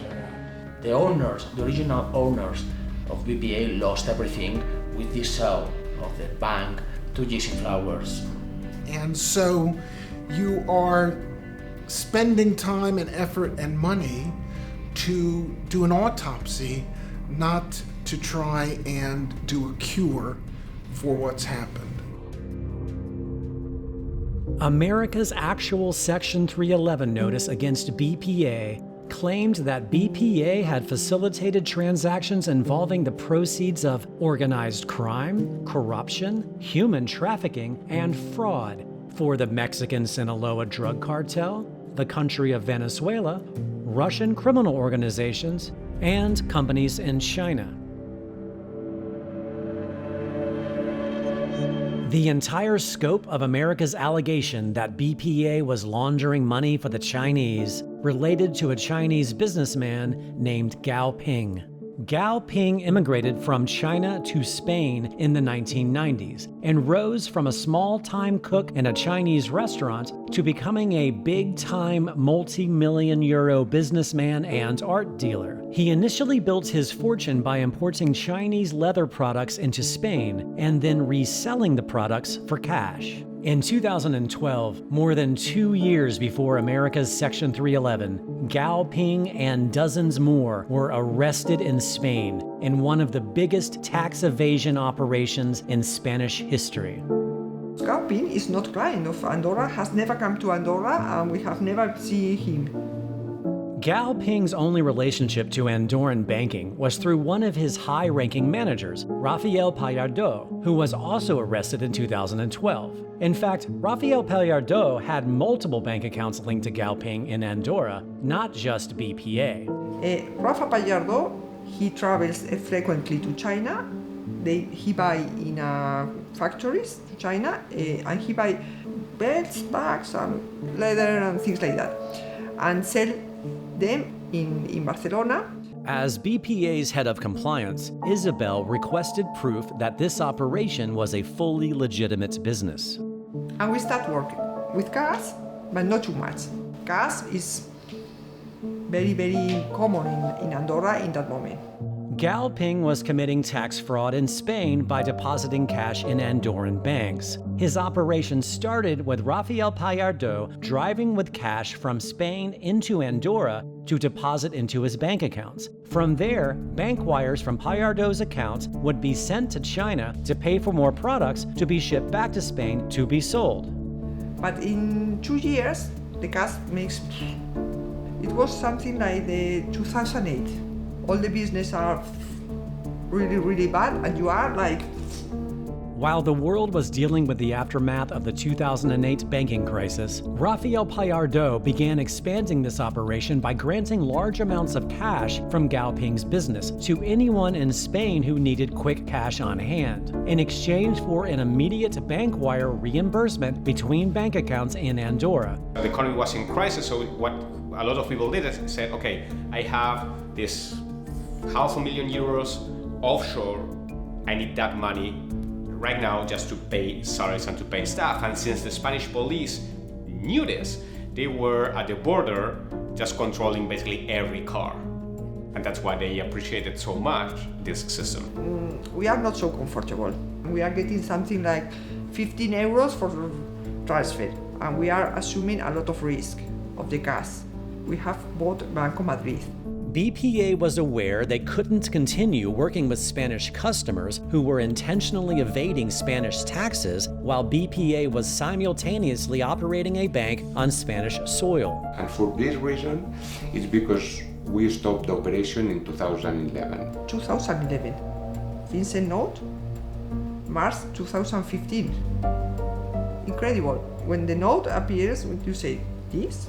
the original owners of BPA lost everything with this sale of the bank to J.C. Flowers. And so you are spending time and effort and money to do an autopsy, not to try and do a cure for what's happened. America's actual Section 311 notice against BPA claimed that BPA had facilitated transactions involving the proceeds of organized crime, corruption, human trafficking, and fraud for the Mexican Sinaloa drug cartel, the country of Venezuela, Russian criminal organizations, and companies in China. The entire scope of America's allegation that BPA was laundering money for the Chinese related to a Chinese businessman named Gao Ping. Gao Ping immigrated from China to Spain in the 1990s and rose from a small-time cook in a Chinese restaurant to becoming a big-time multi-million euro businessman and art dealer. He initially built his fortune by importing Chinese leather products into Spain and then reselling the products for cash. In 2012, more than 2 years before America's Section 311, Gao Ping and dozens more were arrested in Spain in one of the biggest tax evasion operations in Spanish history. Gao Ping is not client of Andorra, has never come to Andorra, and we have never seen him. Gao Ping's only relationship to Andorran banking was through one of his high-ranking managers, Rafael Pallardo, who was also arrested in 2012. In fact, Rafael Pallardo had multiple bank accounts linked to Gao Ping in Andorra, not just BPA. Rafa Pallardo, he travels frequently to China. He buy in factories to China, and he buy belts, bags, and leather and things like that, and sell them in Barcelona. As BPA's head of compliance, Isabel requested proof that this operation was a fully legitimate business. And we start working with cash, but not too much. Cash is very, very common in Andorra in that moment. Gao Ping was committing tax fraud in Spain by depositing cash in Andorran banks. His operation started with Rafael Pallardo driving with cash from Spain into Andorra to deposit into his bank accounts. From there, bank wires from Pallardo's account would be sent to China to pay for more products to be shipped back to Spain to be sold. But in 2 years, the cash makes... It was something like the 2008. All the business are really, really bad, and you are like... While the world was dealing with the aftermath of the 2008 banking crisis, Rafael Pallardo began expanding this operation by granting large amounts of cash from Gao Ping's business to anyone in Spain who needed quick cash on hand, in exchange for an immediate bank wire reimbursement between bank accounts in Andorra. The economy was in crisis, so what a lot of people did is said, okay, I have this €500,000 offshore, I need that money right now just to pay salaries and to pay staff. And since the Spanish police knew this, they were at the border just controlling basically every car. And that's why they appreciated so much this system. We are not so comfortable. We are getting something like 15 euros for transfer, and we are assuming a lot of risk of the cash. We have bought Banco Madrid. BPA was aware they couldn't continue working with Spanish customers who were intentionally evading Spanish taxes while BPA was simultaneously operating a bank on Spanish soil. And for this reason, it's because we stopped the operation in 2011. 2011. Vincent note, March 2015. Incredible. When the note appears, you say, this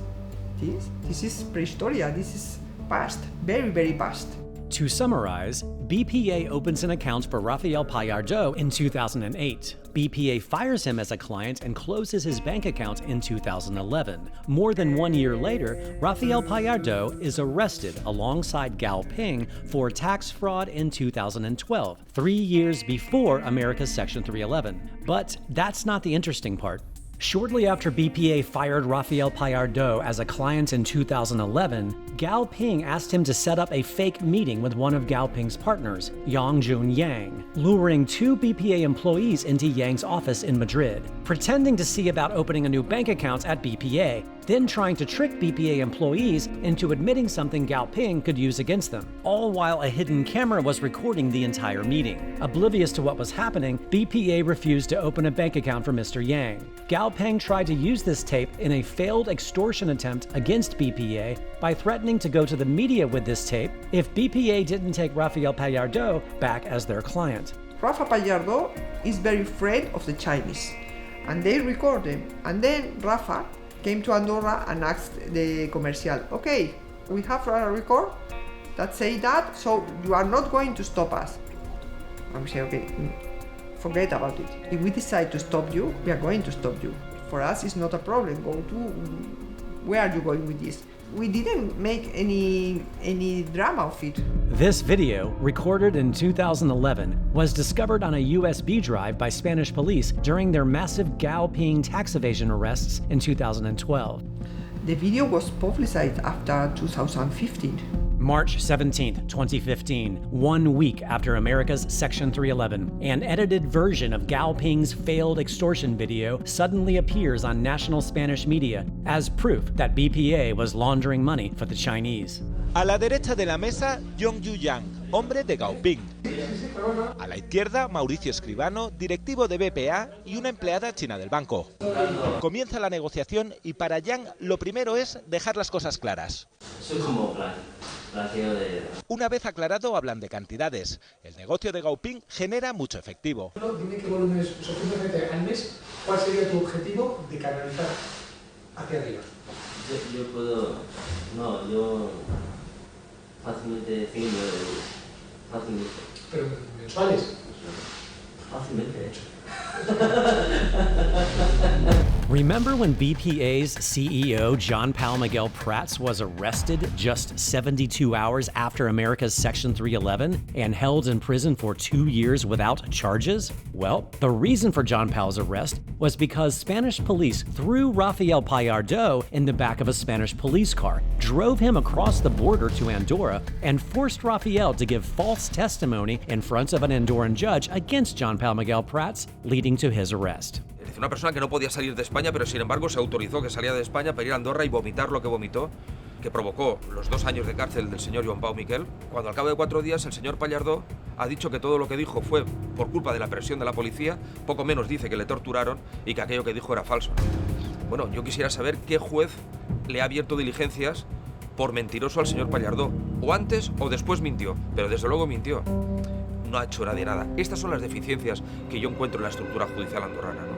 is prehistoria, this is past, very, very past. To summarize, BPA opens an account for Rafael Pallardo in 2008. BPA fires him as a client and closes his bank account in 2011. More than 1 year later, Rafael Pallardo is arrested alongside Gao Ping for tax fraud in 2012, 3 years before America's Section 311. But that's not the interesting part. Shortly after BPA fired Rafael Pallardo as a client in 2011, Gao Ping asked him to set up a fake meeting with one of Gao Ping's partners, Yongjun Yang, luring 2 BPA employees into Yang's office in Madrid. Pretending to see about opening a new bank account at BPA, then trying to trick BPA employees into admitting something Gao Ping could use against them, all while a hidden camera was recording the entire meeting. Oblivious to what was happening, BPA refused to open a bank account for Mr. Yang. Gao Ping tried to use this tape in a failed extortion attempt against BPA by threatening to go to the media with this tape if BPA didn't take Rafael Pallardo back as their client. Rafa Pallardo is very afraid of the Chinese, and they record him. And then Rafa came to Andorra and asked the commercial, okay, we have a record that say that, so you are not going to stop us. And we say, okay, forget about it. If we decide to stop you, we are going to stop you. For us, it's not a problem. Go to, where are you going with this? We didn't make any drama of it. This video, recorded in 2011, was discovered on a USB drive by Spanish police during their massive Gao Ping tax evasion arrests in 2012. The video was publicized after 2015. March 17, 2015, 1 week after America's Section 311, an edited version of Gao Ping's failed extortion video suddenly appears on national Spanish media as proof that BPA was laundering money for the Chinese. A la derecha de la mesa, Yong Yu Yang, hombre de Gao Ping. A la izquierda, Mauricio Escribano, directivo de BPA y una empleada china del banco. Comienza la negociación y para Yang lo primero es dejar las cosas claras. Una vez aclarado, hablan de cantidades. El negocio de Gao Ping genera mucho efectivo. Dime qué volúmenes, sorprendentemente al mes, ¿cuál sería tu objetivo de canalizar hacia arriba? Yo puedo, no, yo fácilmente 100 euros, fácilmente. ¿Pero mensuales? Fácilmente. Remember when BPA's CEO, John Paul Miguel Prats, was arrested just 72 hours after America's Section 311 and held in prison for 2 years without charges? Well, the reason for John Paul's arrest was because Spanish police threw Rafael Pallardo in the back of a Spanish police car, drove him across the border to Andorra, and forced Rafael to give false testimony in front of an Andorran judge against John Paul Miguel Prats, leading to his arrest. Una persona que no podía salir de España, pero sin embargo se autorizó que saliera de España para ir a Andorra y vomitar lo que vomitó, que provocó los 2 años de cárcel del señor Joan Pau Miquel, cuando al cabo de 4 días el señor Pallardo ha dicho que todo lo que dijo fue por culpa de la presión de la policía, poco menos dice que le torturaron y que aquello que dijo era falso. Bueno, yo quisiera saber qué juez le ha abierto diligencias por mentiroso al señor Pallardo, o antes o después mintió, pero desde luego mintió. No ha hecho nadie nada. Estas son las deficiencias que yo encuentro en la estructura judicial andorrana, ¿no?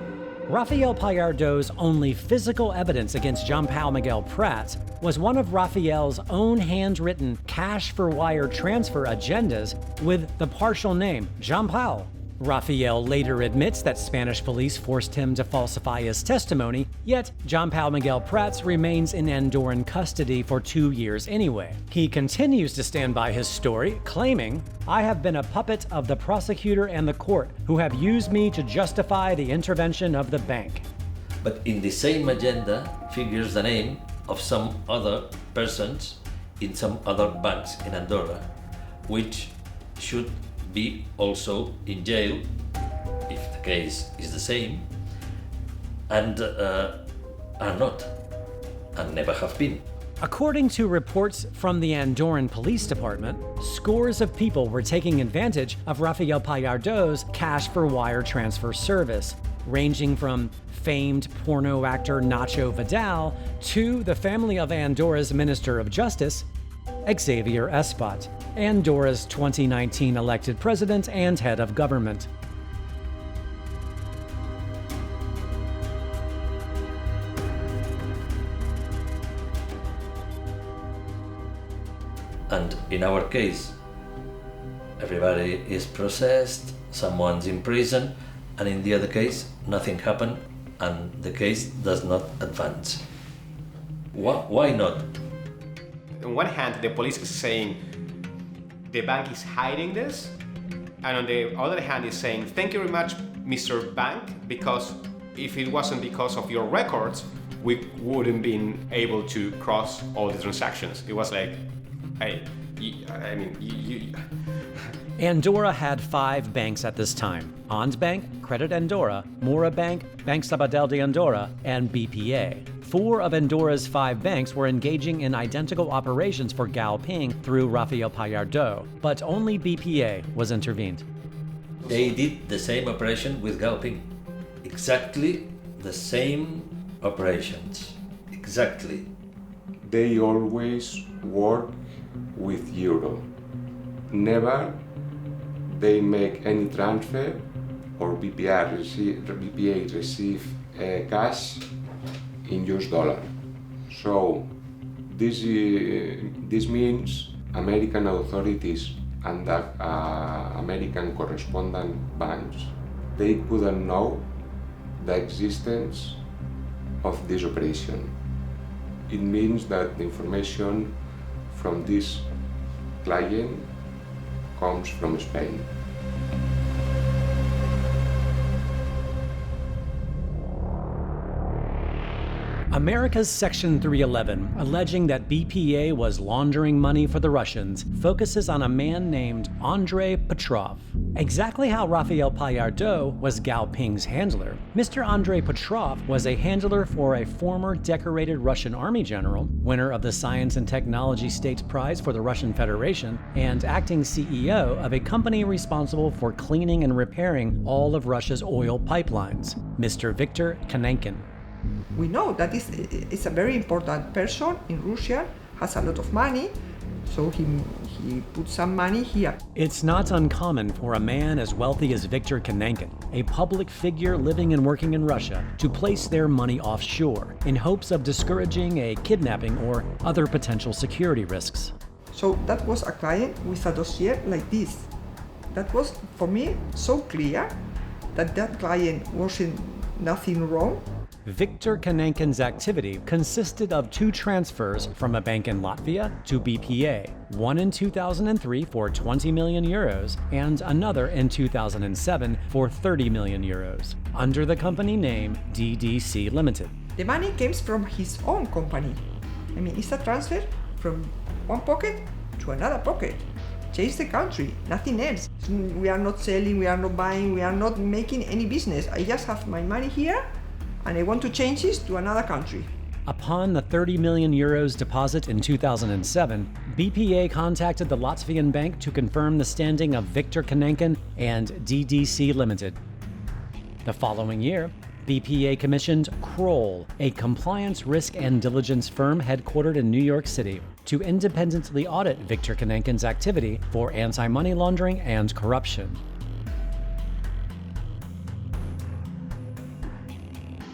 Rafael Pallardo's only physical evidence against John Paul Miguel Prats was one of Rafael's own handwritten cash-for-wire transfer agendas with the partial name Jean Paul. Rafael later admits that Spanish police forced him to falsify his testimony, yet John Paul Miguel Prats remains in Andorran custody for 2 years anyway. He continues to stand by his story, claiming, "I have been a puppet of the prosecutor and the court, who have used me to justify the intervention of the bank." But in the same agenda figures the name of some other persons in some other banks in Andorra, which should be also in jail if the case is the same, and are not, and never have been. According to reports from the Andorran Police Department, scores of people were taking advantage of Rafael Pallardo's cash-for-wire transfer service, ranging from famed porno actor Nacho Vidal to the family of Andorra's Minister of Justice, Xavier Espot, Andorra's 2019 elected president and head of government. And in our case, everybody is processed, someone's in prison, and in the other case, nothing happened, and the case does not advance. Why not? On one hand, the police is saying the bank is hiding this, and on the other hand is saying, thank you very much, Mr. Bank, because if it wasn't because of your records, we wouldn't been able to cross all the transactions. It was like, Andorra had 5 banks at this time: Ons Bank, Credit Andorra, Mora Bank, Banc Sabadell de Andorra, and BPA. 4 of Andorra's 5 banks were engaging in identical operations for Gaoping through Rafael Pallardo, but only BPA was intervened. They did the same operation with Gaoping. Exactly the same operations. Exactly. They always work with euro. Never they make any transfer or BPA receive cash in US dollar. So this means American authorities and American correspondent banks, they couldn't know the existence of this operation. It means that the information from this client comes from Spain. America's Section 311, alleging that BPA was laundering money for the Russians, focuses on a man named Andrei Petrov. Exactly how Rafael Pallardo was Gaoping's handler, Mr. Andrei Petrov was a handler for a former decorated Russian army general, winner of the Science and Technology Stakes Prize for the Russian Federation, and acting CEO of a company responsible for cleaning and repairing all of Russia's oil pipelines, Mr. Viktor Kanenkin. We know that is a very important person in Russia, has a lot of money, so he put some money here. It's not uncommon for a man as wealthy as Viktor Kanenkin, a public figure living and working in Russia, to place their money offshore in hopes of discouraging a kidnapping or other potential security risks. So that was a client with a dossier like this. That was, for me, so clear that client wasn't nothing wrong. Viktor Kanenkin's activity consisted of 2 transfers from a bank in Latvia to BPA, one in 2003 for 20 million euros and another in 2007 for 30 million euros, under the company name DDC Limited. The money came from his own company. I mean, it's a transfer from one pocket to another pocket. Change the country, nothing else. We are not selling, we are not buying, we are not making any business. I just have my money here and I want to change this to another country. Upon the 30 million euros deposit in 2007, BPA contacted the Latvian bank to confirm the standing of Viktor Kanenkin and DDC Limited. The following year, BPA commissioned Kroll, a compliance risk and diligence firm headquartered in New York City, to independently audit Viktor Kanenkin's activity for anti-money laundering and corruption.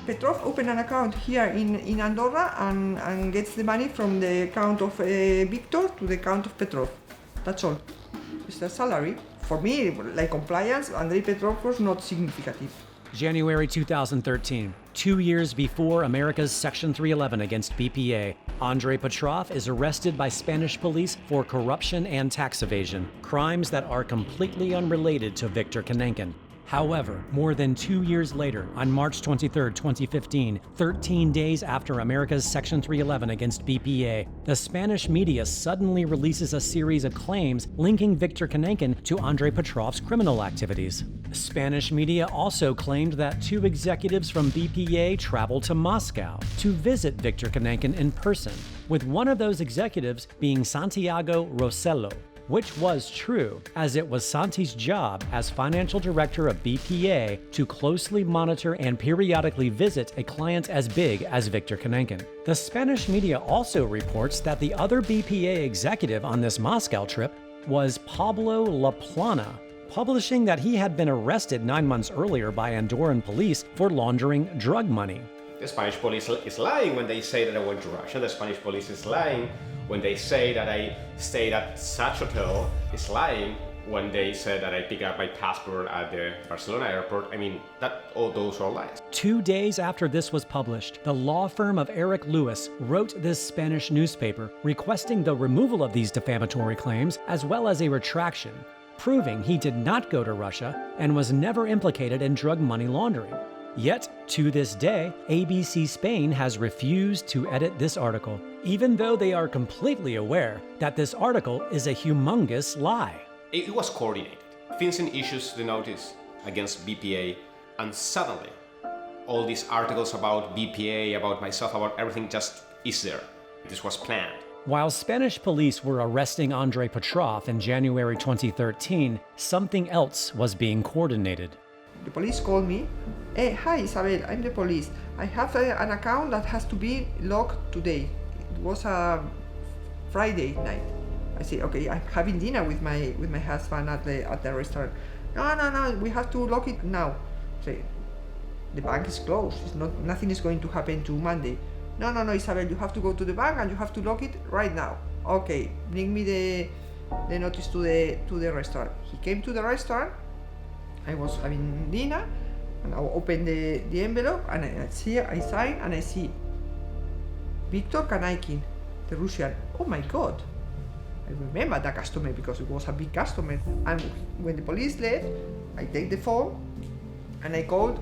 Petrov opened an account here in Andorra and gets the money from the account of Victor to the account of Petrov. That's all. It's a salary. For me, like compliance, Andrei Petrov was not significant. January 2013, 2 years before America's Section 311 against BPA, Andrei Petrov is arrested by Spanish police for corruption and tax evasion, crimes that are completely unrelated to Viktor Kanenkin. However, more than 2 years later, on March 23, 2015, 13 days after America's Section 311 against BPA, the Spanish media suddenly releases a series of claims linking Viktor Kanenkin to Andrei Petrov's criminal activities. Spanish media also claimed that 2 executives from BPA traveled to Moscow to visit Viktor Kanenkin in person, with one of those executives being Santiago Rosello, which was true, as it was Santi's job as financial director of BPA to closely monitor and periodically visit a client as big as Viktor Kanenkin. The Spanish media also reports that the other BPA executive on this Moscow trip was Pablo Laplana, publishing that he had been arrested 9 months earlier by Andorran police for laundering drug money. The Spanish police is lying when they say that I went to Russia. The Spanish police is lying when they say that I stayed at such hotel. Is lying when they said that I picked up my passport at the Barcelona airport. I mean, all those are lies. 2 days after this was published, the law firm of Eric Lewis wrote this Spanish newspaper requesting the removal of these defamatory claims as well as a retraction, proving he did not go to Russia and was never implicated in drug money laundering. Yet, to this day, ABC Spain has refused to edit this article, even though they are completely aware that this article is a humongous lie. It was coordinated. FinCEN issues the notice against BPA, and suddenly all these articles about BPA, about myself, about everything just is there. This was planned. While Spanish police were arresting Andrei Petrov in January 2013, something else was being coordinated. The police called me. Hey, hi Isabel, I'm the police. I have an account that has to be locked today. It was a Friday night. I say, okay, I'm having dinner with my husband at the restaurant. No, we have to lock it now. Say, the bank is closed. Nothing is going to happen to Monday. No, Isabel, you have to go to the bank and you have to lock it right now. Okay, bring me the notice to the restaurant. He came to the restaurant. I was having dinner, and I opened the envelope, and I sign, and I see Viktor Kanaikin, the Russian. Oh my God! I remember that customer because it was a big customer. And when the police left, I take the phone, and I called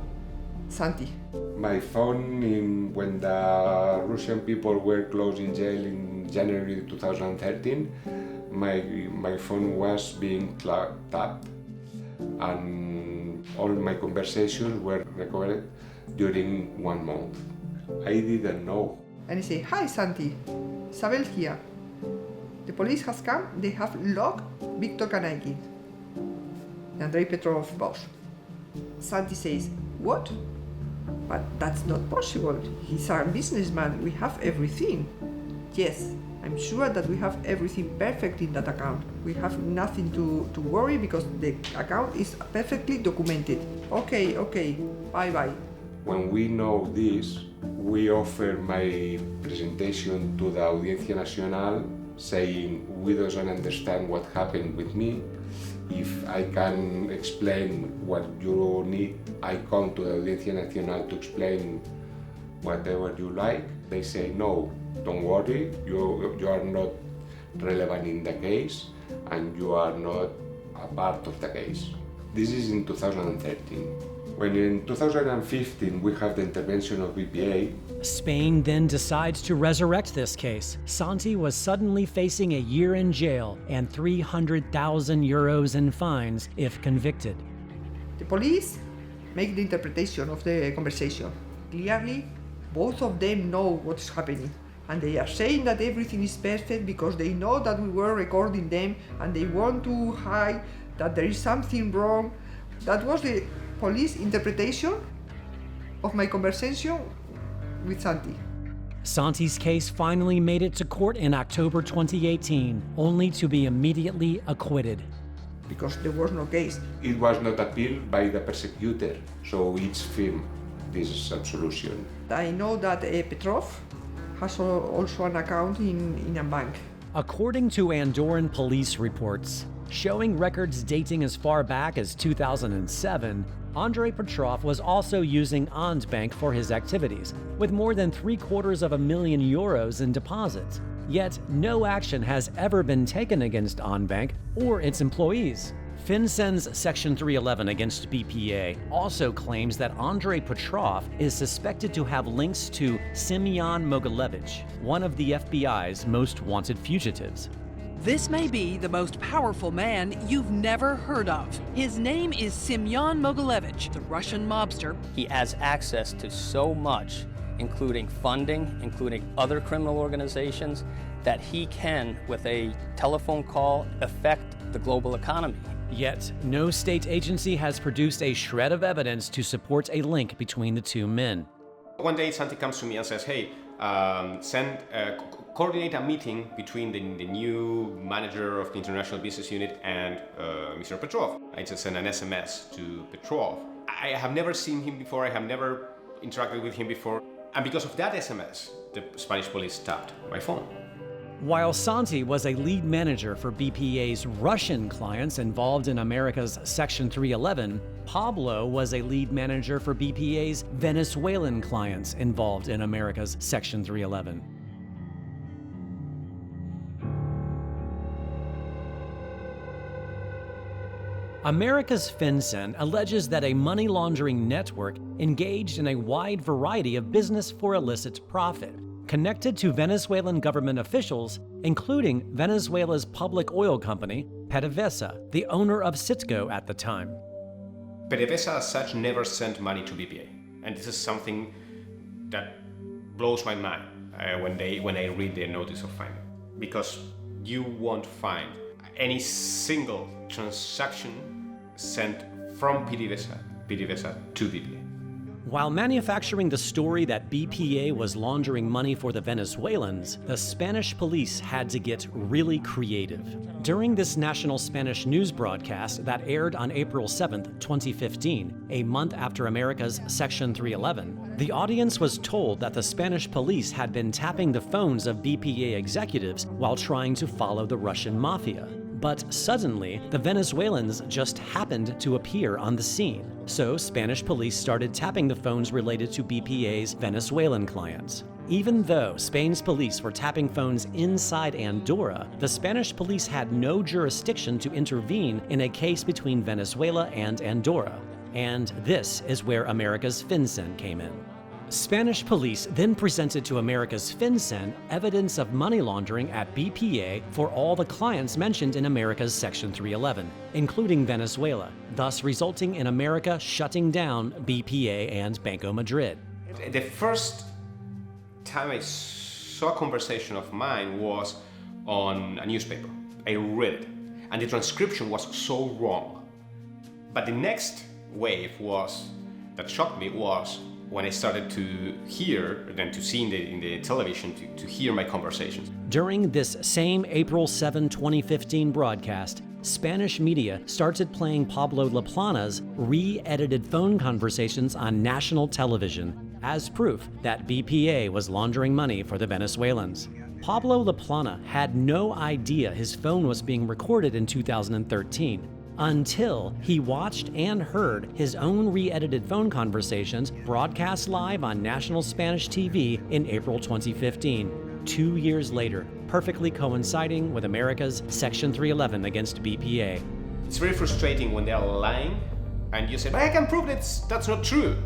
Santi. My phone, when the Russian people were closed in jail in January 2013, my phone was being tapped, and all my conversations were recorded during 1 month. I didn't know. And I say, hi Santi, Isabel here. The police has come, they have locked Viktor Kanaikin, the Andrei Petrov boss. Santi says, what? But that's not possible. He's our businessman, we have everything. Yes, I'm sure that we have everything perfect in that account. We have nothing to worry because the account is perfectly documented. Okay, bye-bye. When we know this, we offer my presentation to the Audiencia Nacional saying we don't understand what happened with me. If I can explain what you need, I come to the Audiencia Nacional to explain whatever you like. They say, no, don't worry, you are not relevant in the case and you are not a part of the case. This is in 2013. When in 2015 we have the intervention of BPA, Spain then decides to resurrect this case. Santi was suddenly facing a year in jail and 300,000 euros in fines if convicted. The police make the interpretation of the conversation. Clearly, both of them know what's happening. And they are saying that everything is perfect because they know that we were recording them and they want to hide that there is something wrong. That was the police interpretation of my conversation with Santi. Santi's case finally made it to court in October 2018, only to be immediately acquitted. Because there was no case. It was not appealed by the prosecutor, so it's firm, this absolution. I know that Petrov has also an account in a bank. According to Andorran police reports, showing records dating as far back as 2007, Andrei Petrov was also using Andbank for his activities, with more than €750,000 euros in deposits. Yet, no action has ever been taken against Andbank or its employees. FinCEN's Section 311 against BPA also claims that Andrei Petrov is suspected to have links to Semyon Mogilevich, one of the FBI's most wanted fugitives. This may be the most powerful man you've never heard of. His name is Semyon Mogilevich, the Russian mobster. He has access to so much, including funding, including other criminal organizations, that he can, with a telephone call, affect the global economy. Yet, no state agency has produced a shred of evidence to support a link between the two men. One day Santi comes to me and says, hey, coordinate a meeting between the new manager of the International Business Unit and Mr. Petrov. I just sent an SMS to Petrov. I have never seen him before, I have never interacted with him before, and because of that SMS, the Spanish police tapped my phone. While Santi was a lead manager for BPA's Russian clients involved in America's Section 311, Pablo was a lead manager for BPA's Venezuelan clients involved in America's Section 311. America's FinCEN alleges that a money laundering network engaged in a wide variety of business for illicit profit, connected to Venezuelan government officials, including Venezuela's public oil company, PDVSA, the owner of Citgo at the time. PDVSA as such never sent money to BPA. And this is something that blows my mind when I read the notice of finding, because you won't find any single transaction sent from PDVSA to BPA. While manufacturing the story that BPA was laundering money for the Venezuelans, the Spanish police had to get really creative. During this national Spanish news broadcast that aired on April 7, 2015, a month after America's Section 311, the audience was told that the Spanish police had been tapping the phones of BPA executives while trying to follow the Russian mafia. But suddenly, the Venezuelans just happened to appear on the scene. So Spanish police started tapping the phones related to BPA's Venezuelan clients. Even though Spain's police were tapping phones inside Andorra, the Spanish police had no jurisdiction to intervene in a case between Venezuela and Andorra. And this is where America's FinCEN came in. Spanish police then presented to America's FinCEN evidence of money laundering at BPA for all the clients mentioned in America's Section 311, including Venezuela, thus resulting in America shutting down BPA and Banco Madrid. The first time I saw a conversation of mine was on a newspaper. I read it, and the transcription was so wrong. But the next wave that shocked me was when I started to hear, then to see in the television, to hear my conversations. During this same April 7, 2015 broadcast, Spanish media started playing Pablo Laplana's re-edited phone conversations on national television as proof that BPA was laundering money for the Venezuelans. Pablo Laplana had no idea his phone was being recorded in 2013. Until he watched and heard his own re-edited phone conversations broadcast live on national Spanish TV in April 2015, 2 years later, perfectly coinciding with America's Section 311 against BPA. It's very frustrating when they're lying and you say, but I can prove that's not true,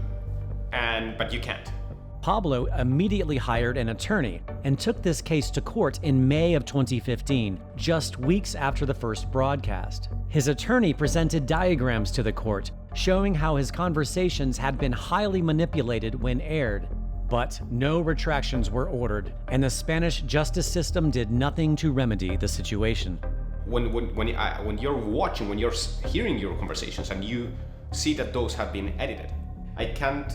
but you can't. Pablo immediately hired an attorney and took this case to court in May of 2015, just weeks after the first broadcast. His attorney presented diagrams to the court showing how his conversations had been highly manipulated when aired. But no retractions were ordered, and the Spanish justice system did nothing to remedy the situation. When you're hearing your conversations and you see that those have been edited, I can't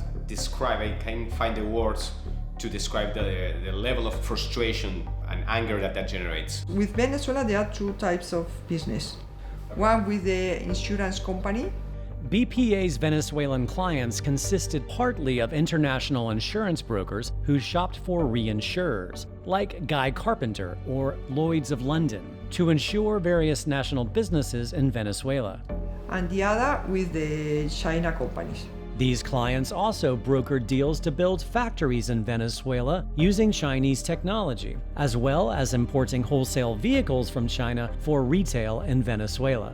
find the words to describe the level of frustration and anger that generates. With Venezuela, there are two types of business. One with the insurance company. BPA's Venezuelan clients consisted partly of international insurance brokers who shopped for reinsurers, like Guy Carpenter or Lloyd's of London, to insure various national businesses in Venezuela. And the other with the China companies. These clients also brokered deals to build factories in Venezuela using Chinese technology, as well as importing wholesale vehicles from China for retail in Venezuela.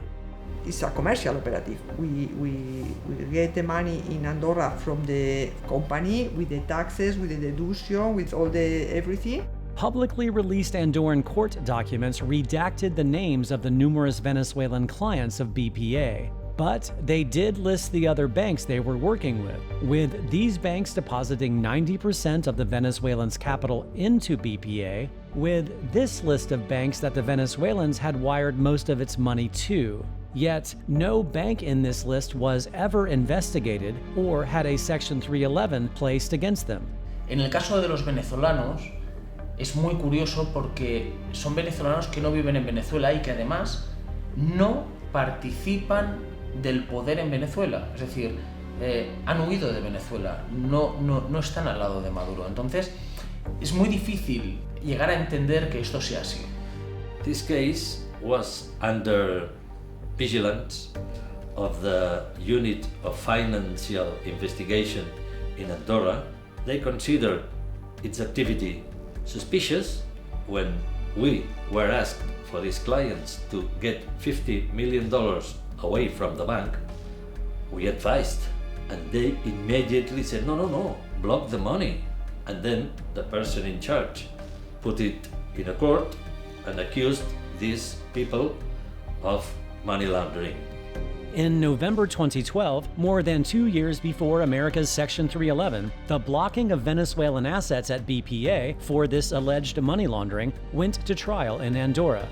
It's a commercial operative. We get the money in Andorra from the company with the taxes, with the deduction, with all the everything. Publicly released Andorran court documents redacted the names of the numerous Venezuelan clients of BPA. But they did list the other banks they were working with these banks depositing 90% of the Venezuelans' capital into BPA, with this list of banks that the Venezuelans had wired most of its money to. Yet, no bank in this list was ever investigated or had a Section 311 placed against them. En el caso de los venezolanos, es muy curioso porque son venezolanos que no viven en Venezuela y que además no participan del poder en Venezuela, es decir, han huido de Venezuela, no están al lado de Maduro. Entonces, es muy difícil llegar a entender que esto sea así. This case was under vigilance of the Unit of Financial Investigation in Andorra. They considered its activity suspicious when we were asked for these clients to get $50 million away from the bank. We advised, and they immediately said, no, block the money. And then the person in charge put it in a court and accused these people of money laundering. In November 2012, more than 2 years before America's Section 311, the blocking of Venezuelan assets at BPA for this alleged money laundering went to trial in Andorra.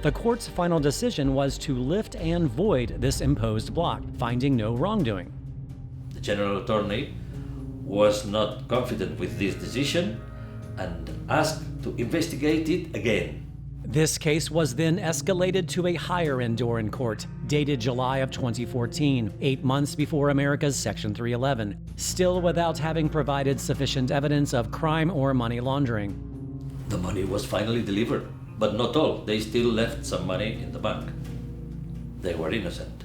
The court's final decision was to lift and void this imposed block, finding no wrongdoing. The general attorney was not confident with this decision and asked to investigate it again. This case was then escalated to a higher Andorran court, dated July of 2014, 8 months before America's Section 311, still without having provided sufficient evidence of crime or money laundering. The money was finally delivered, but not all. They still left some money in the bank. They were innocent.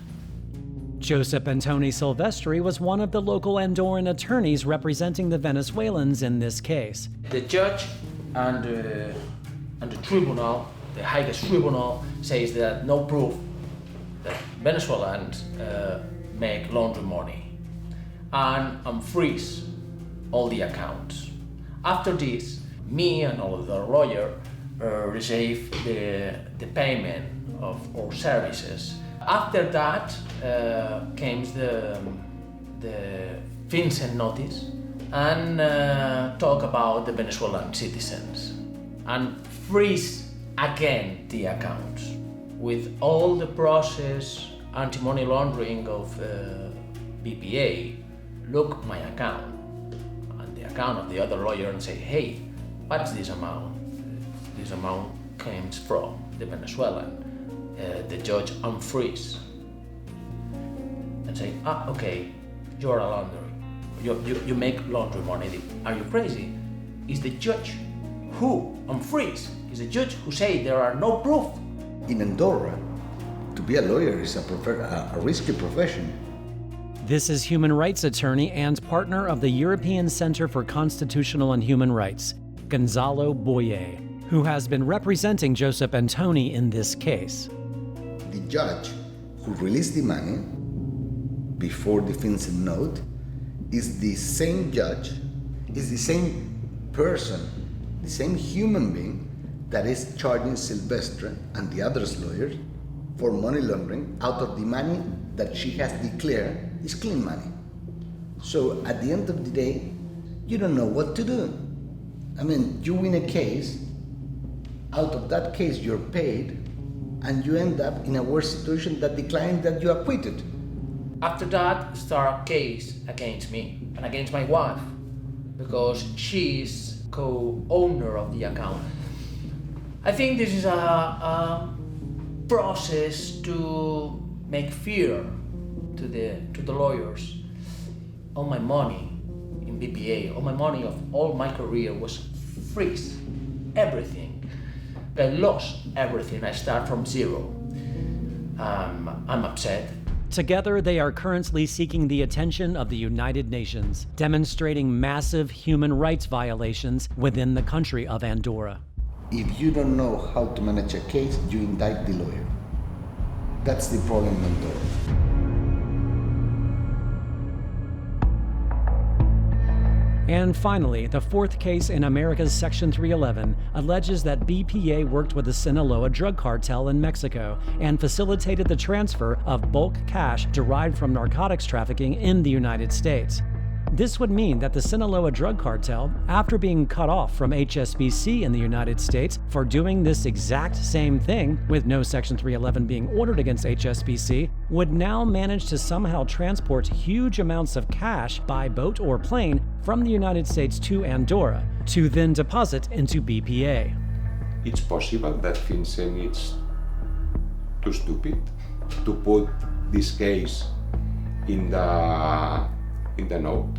Josep Antoni Silvestri was one of the local Andorran attorneys representing the Venezuelans in this case. The judge and the tribunal, the highest tribunal, says that no proof that Venezuelans make laundry money and freeze all the accounts. After this, me and all the lawyer receive the payment of our services. After that came the Vincent notice and talk about the Venezuelan citizens and freeze again the accounts with all the process anti-money laundering of BPA. Look my account and the account of the other lawyer and say, hey, what's this amount? This amount comes from the Venezuelan. The judge unfreeze and say, okay, you're a launderer. You make laundry money. Are you crazy? Is the judge who unfreeze? Is the judge who say there are no proof? In Andorra, to be a lawyer is a risky profession. This is human rights attorney and partner of the European Center for Constitutional and Human Rights, Gonzalo Boye, who has been representing Josep Antoni in this case. The judge who released the money before the Vincent note is the same judge, is the same person, the same human being that is charging Silvestre and the others lawyers for money laundering out of the money that she has declared is clean money. So at the end of the day, you don't know what to do. I mean, you win a case, out of that case you're paid, and you end up in a worse situation than the client that you acquitted. After that, start a case against me and against my wife because she is co-owner of the account. I think this is a process to make fear to the lawyers. All my money in BPA, all my money of all my career was freeze, everything. I lost everything. I start from zero. I'm upset. Together, they are currently seeking the attention of the United Nations, demonstrating massive human rights violations within the country of Andorra. If you don't know how to manage a case, you indict the lawyer. That's the problem in Andorra. And finally, the fourth case in America's Section 311 alleges that BPA worked with the Sinaloa drug cartel in Mexico and facilitated the transfer of bulk cash derived from narcotics trafficking in the United States. This would mean that the Sinaloa drug cartel, after being cut off from HSBC in the United States for doing this exact same thing, with no Section 311 being ordered against HSBC, would now manage to somehow transport huge amounts of cash by boat or plane from the United States to Andorra, to then deposit into BPA. It's possible that Vincent is too stupid to put this case in the note.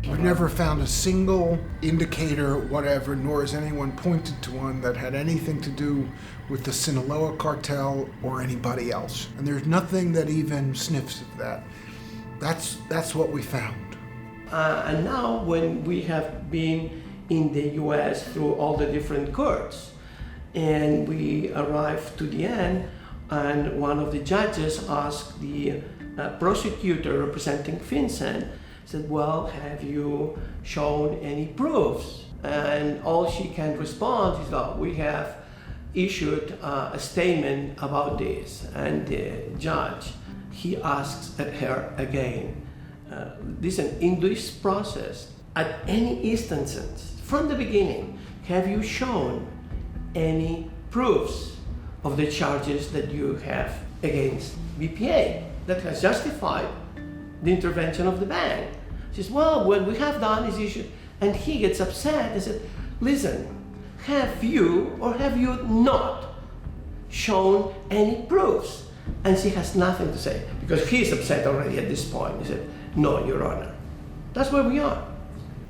I've never found a single indicator, whatever, nor has anyone pointed to one that had anything to do with the Sinaloa cartel or anybody else. And there's nothing that even sniffs of that. That's what we found. And now when we have been in the US through all the different courts, and we arrived to the end, and one of the judges asked the prosecutor representing Vincent, said, well, have you shown any proofs? And all she can respond is that we have issued a statement about this. And the judge he asks her again, listen, in this process, at any instances, from the beginning, have you shown any proofs of the charges that you have against BPA that has justified the intervention of the bank? She says, well, what we have done is issue, and he gets upset and said, listen, have you or have you not shown any proofs? And she has nothing to say because he's upset already at this point. He said, no, Your Honor. That's where we are.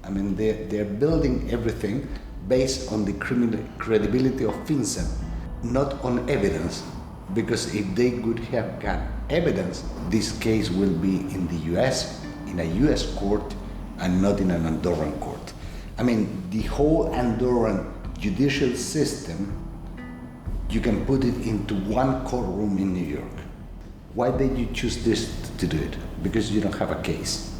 I mean, they're building everything based on the credibility of FinCEN, not on evidence. Because if they could have got evidence, this case will be in the US, in a US court, and not in an Andorran court. I mean, the whole Andorran judicial system, you can put it into one courtroom in New York. Why did you choose this to do it? Because you don't have a case.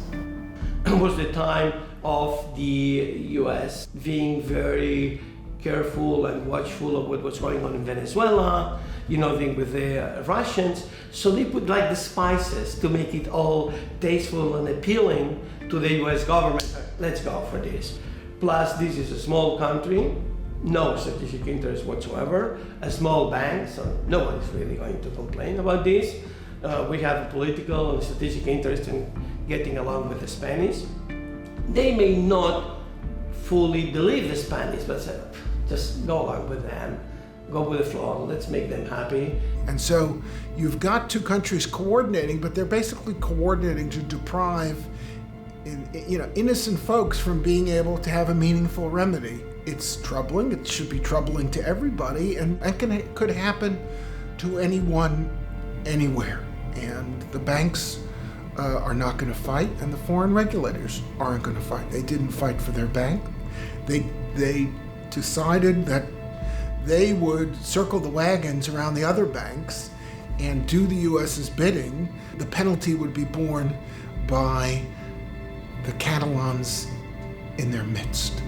It was the time of the US being very careful and watchful of what was going on in Venezuela, with the Russians. So they put like the spices to make it all tasteful and appealing to the US government. Let's go for this. Plus, this is a small country, no strategic interest whatsoever, a small bank, so no one is really going to complain about this. We have a political and strategic interest in getting along with the Spanish. They may not fully believe the Spanish, but just go along with them, go with the flow, let's make them happy. And so you've got two countries coordinating, but they're basically coordinating to deprive innocent folks from being able to have a meaningful remedy. It's troubling, it should be troubling to everybody, and could happen to anyone, anywhere. And the banks are not going to fight, and the foreign regulators aren't going to fight. They didn't fight for their bank. They decided that they would circle the wagons around the other banks and do the US's bidding. The penalty would be borne by the Catalans in their midst.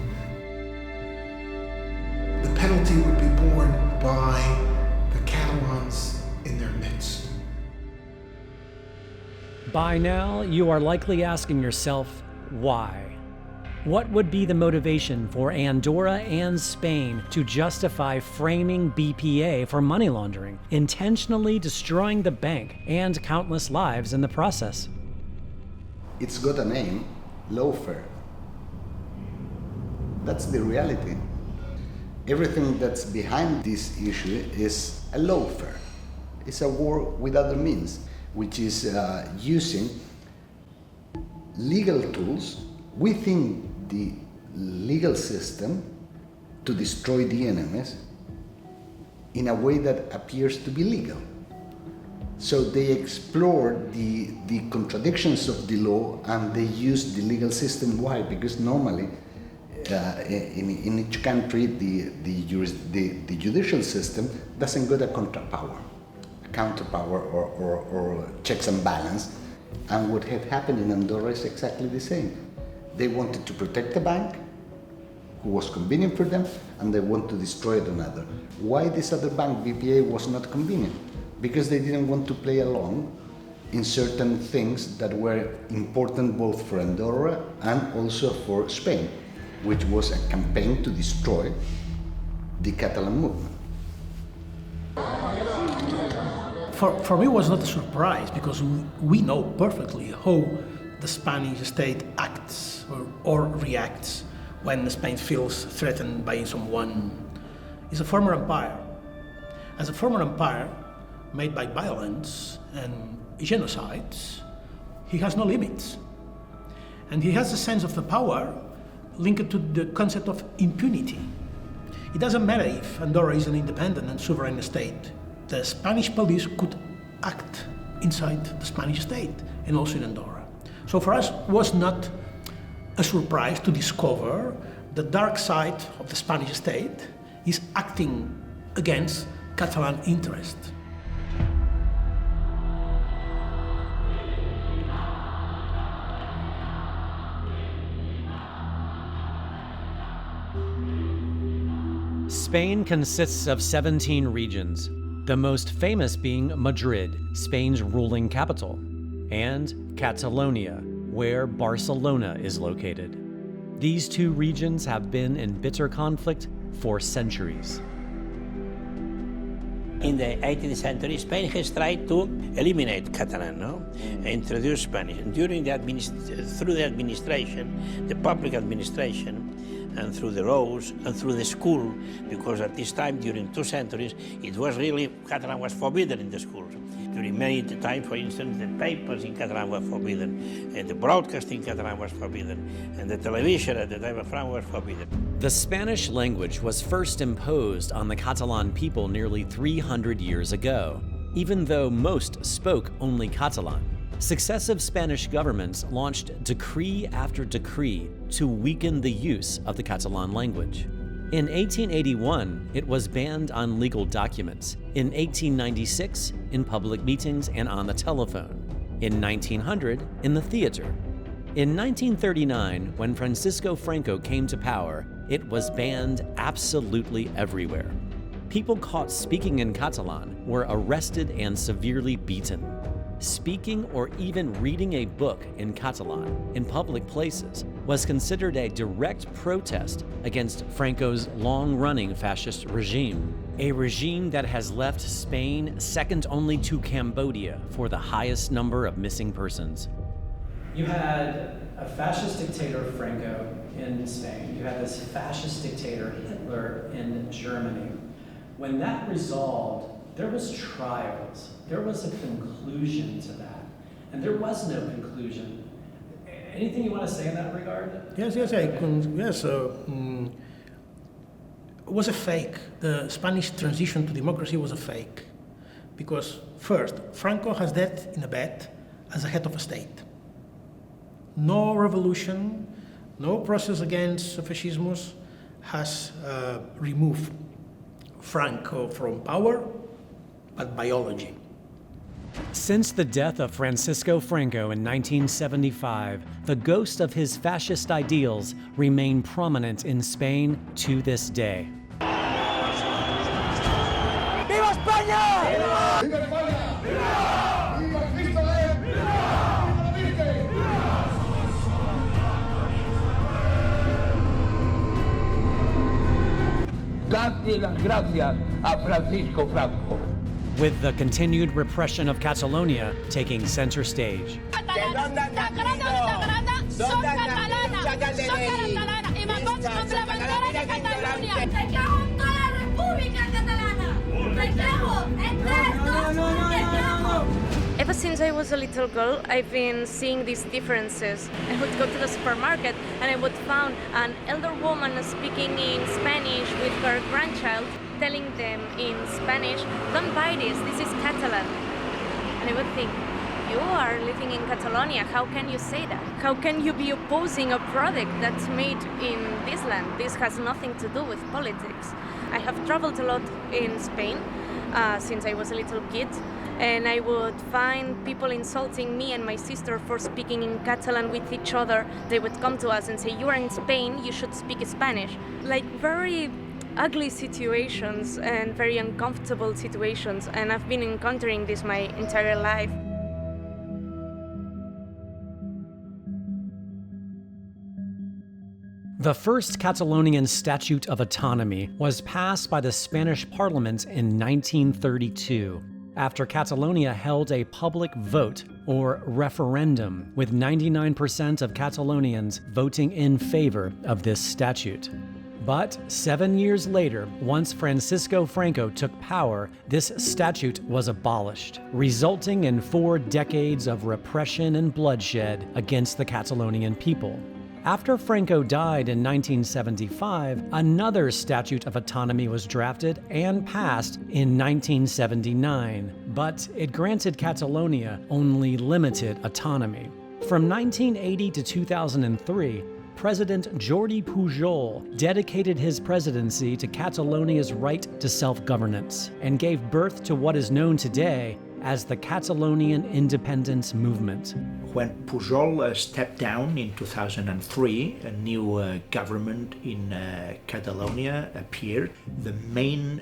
The penalty would be borne by the Catalans in their midst. By now, you are likely asking yourself, why? What would be the motivation for Andorra and Spain to justify framing BPA for money laundering, intentionally destroying the bank and countless lives in the process? It's got a name, lawfare. That's the reality. Everything that's behind this issue is a lawfare. It's a war with other means, which is using legal tools within the legal system to destroy the enemies in a way that appears to be legal. So they explore the contradictions of the law and they use the legal system. Why? Because normally in each country the judicial system doesn't got a counterpower or checks and balance. And what had happened in Andorra is exactly the same. They wanted to protect the bank, who was convenient for them, and they want to destroy another. Why this other bank, BPA, was not convenient? Because they didn't want to play along in certain things that were important both for Andorra and also for Spain, which was a campaign to destroy the Catalan movement. For me, it was not a surprise because we know perfectly how the Spanish state acts or reacts when Spain feels threatened by someone. It's a former empire. As a former empire made by violence and genocides, he has no limits. And he has a sense of the power linked to the concept of impunity. It doesn't matter if Andorra is an independent and sovereign state. The Spanish police could act inside the Spanish state and also in Andorra. So for us, it was not a surprise to discover the dark side of the Spanish state is acting against Catalan interests. Spain consists of 17 regions. the most famous being Madrid, Spain's ruling capital, and Catalonia, where Barcelona is located. These two regions have been in bitter conflict for centuries. In the 18th century, Spain has tried to eliminate Catalan, introduce Spanish. And through the administration, the public administration, and through the roads and through the school, because at this time, during 2 centuries, it was really, Catalan was forbidden in the schools. During many times, for instance, the papers in Catalan were forbidden, and the broadcasting in Catalan was forbidden, and the television at the time of Franco was forbidden. The Spanish language was first imposed on the Catalan people nearly 300 years ago, even though most spoke only Catalan. Successive Spanish governments launched decree after decree to weaken the use of the Catalan language. In 1881, it was banned on legal documents. In 1896, in public meetings and on the telephone. In 1900, in the theater. In 1939, when Francisco Franco came to power, it was banned absolutely everywhere. People caught speaking in Catalan were arrested and severely beaten. Speaking or even reading a book in Catalan in public places was considered a direct protest against Franco's long-running fascist regime, a regime that has left Spain second only to Cambodia for the highest number of missing persons. You had a fascist dictator, Franco, in Spain. You had this fascist dictator, Hitler, in Germany. When that resolved, there was trials. There was a conclusion to that. And there was no conclusion. Anything you want to say in that regard? Yes. It was a fake. The Spanish transition to democracy was a fake. Because first, Franco has that in a bed as a head of a state. No revolution, no process against fascismus has removed Franco from power, but biology. Since the death of Francisco Franco in 1975, the ghost of his fascist ideals remain prominent in Spain to this day. ¡Viva España! ¡Viva! ¡Viva España! ¡Viva! ¡Viva Cristo Rey! ¡Viva! ¡Viva la Virgen! Dadle las gracias a Francisco Franco. With the continued repression of Catalonia taking center stage. Ever since I was a little girl, I've been seeing these differences. I would go to the supermarket and I would find an elder woman speaking in Spanish with her grandchild, telling them in Spanish, "Don't buy this is Catalan." And I would think, you are living in Catalonia, how can you say that? How can you be opposing a product that's made in this land? This has nothing to do with politics. I have traveled a lot in Spain since I was a little kid, and I would find people insulting me and my sister for speaking in Catalan with each other. They would come to us and say, "You are in Spain, you should speak Spanish." Like very ugly situations and very uncomfortable situations, and I've been encountering this my entire life. The first Catalonian Statute of Autonomy was passed by the Spanish Parliament in 1932, after Catalonia held a public vote, or referendum, with 99% of Catalonians voting in favor of this statute. But 7 years later, once Francisco Franco took power, this statute was abolished, resulting in 4 decades of repression and bloodshed against the Catalonian people. After Franco died in 1975, another Statute of Autonomy was drafted and passed in 1979, but it granted Catalonia only limited autonomy. From 1980 to 2003, President Jordi Pujol dedicated his presidency to Catalonia's right to self-governance and gave birth to what is known today as the Catalonian Independence Movement. When Pujol stepped down in 2003, a new government in Catalonia appeared. The main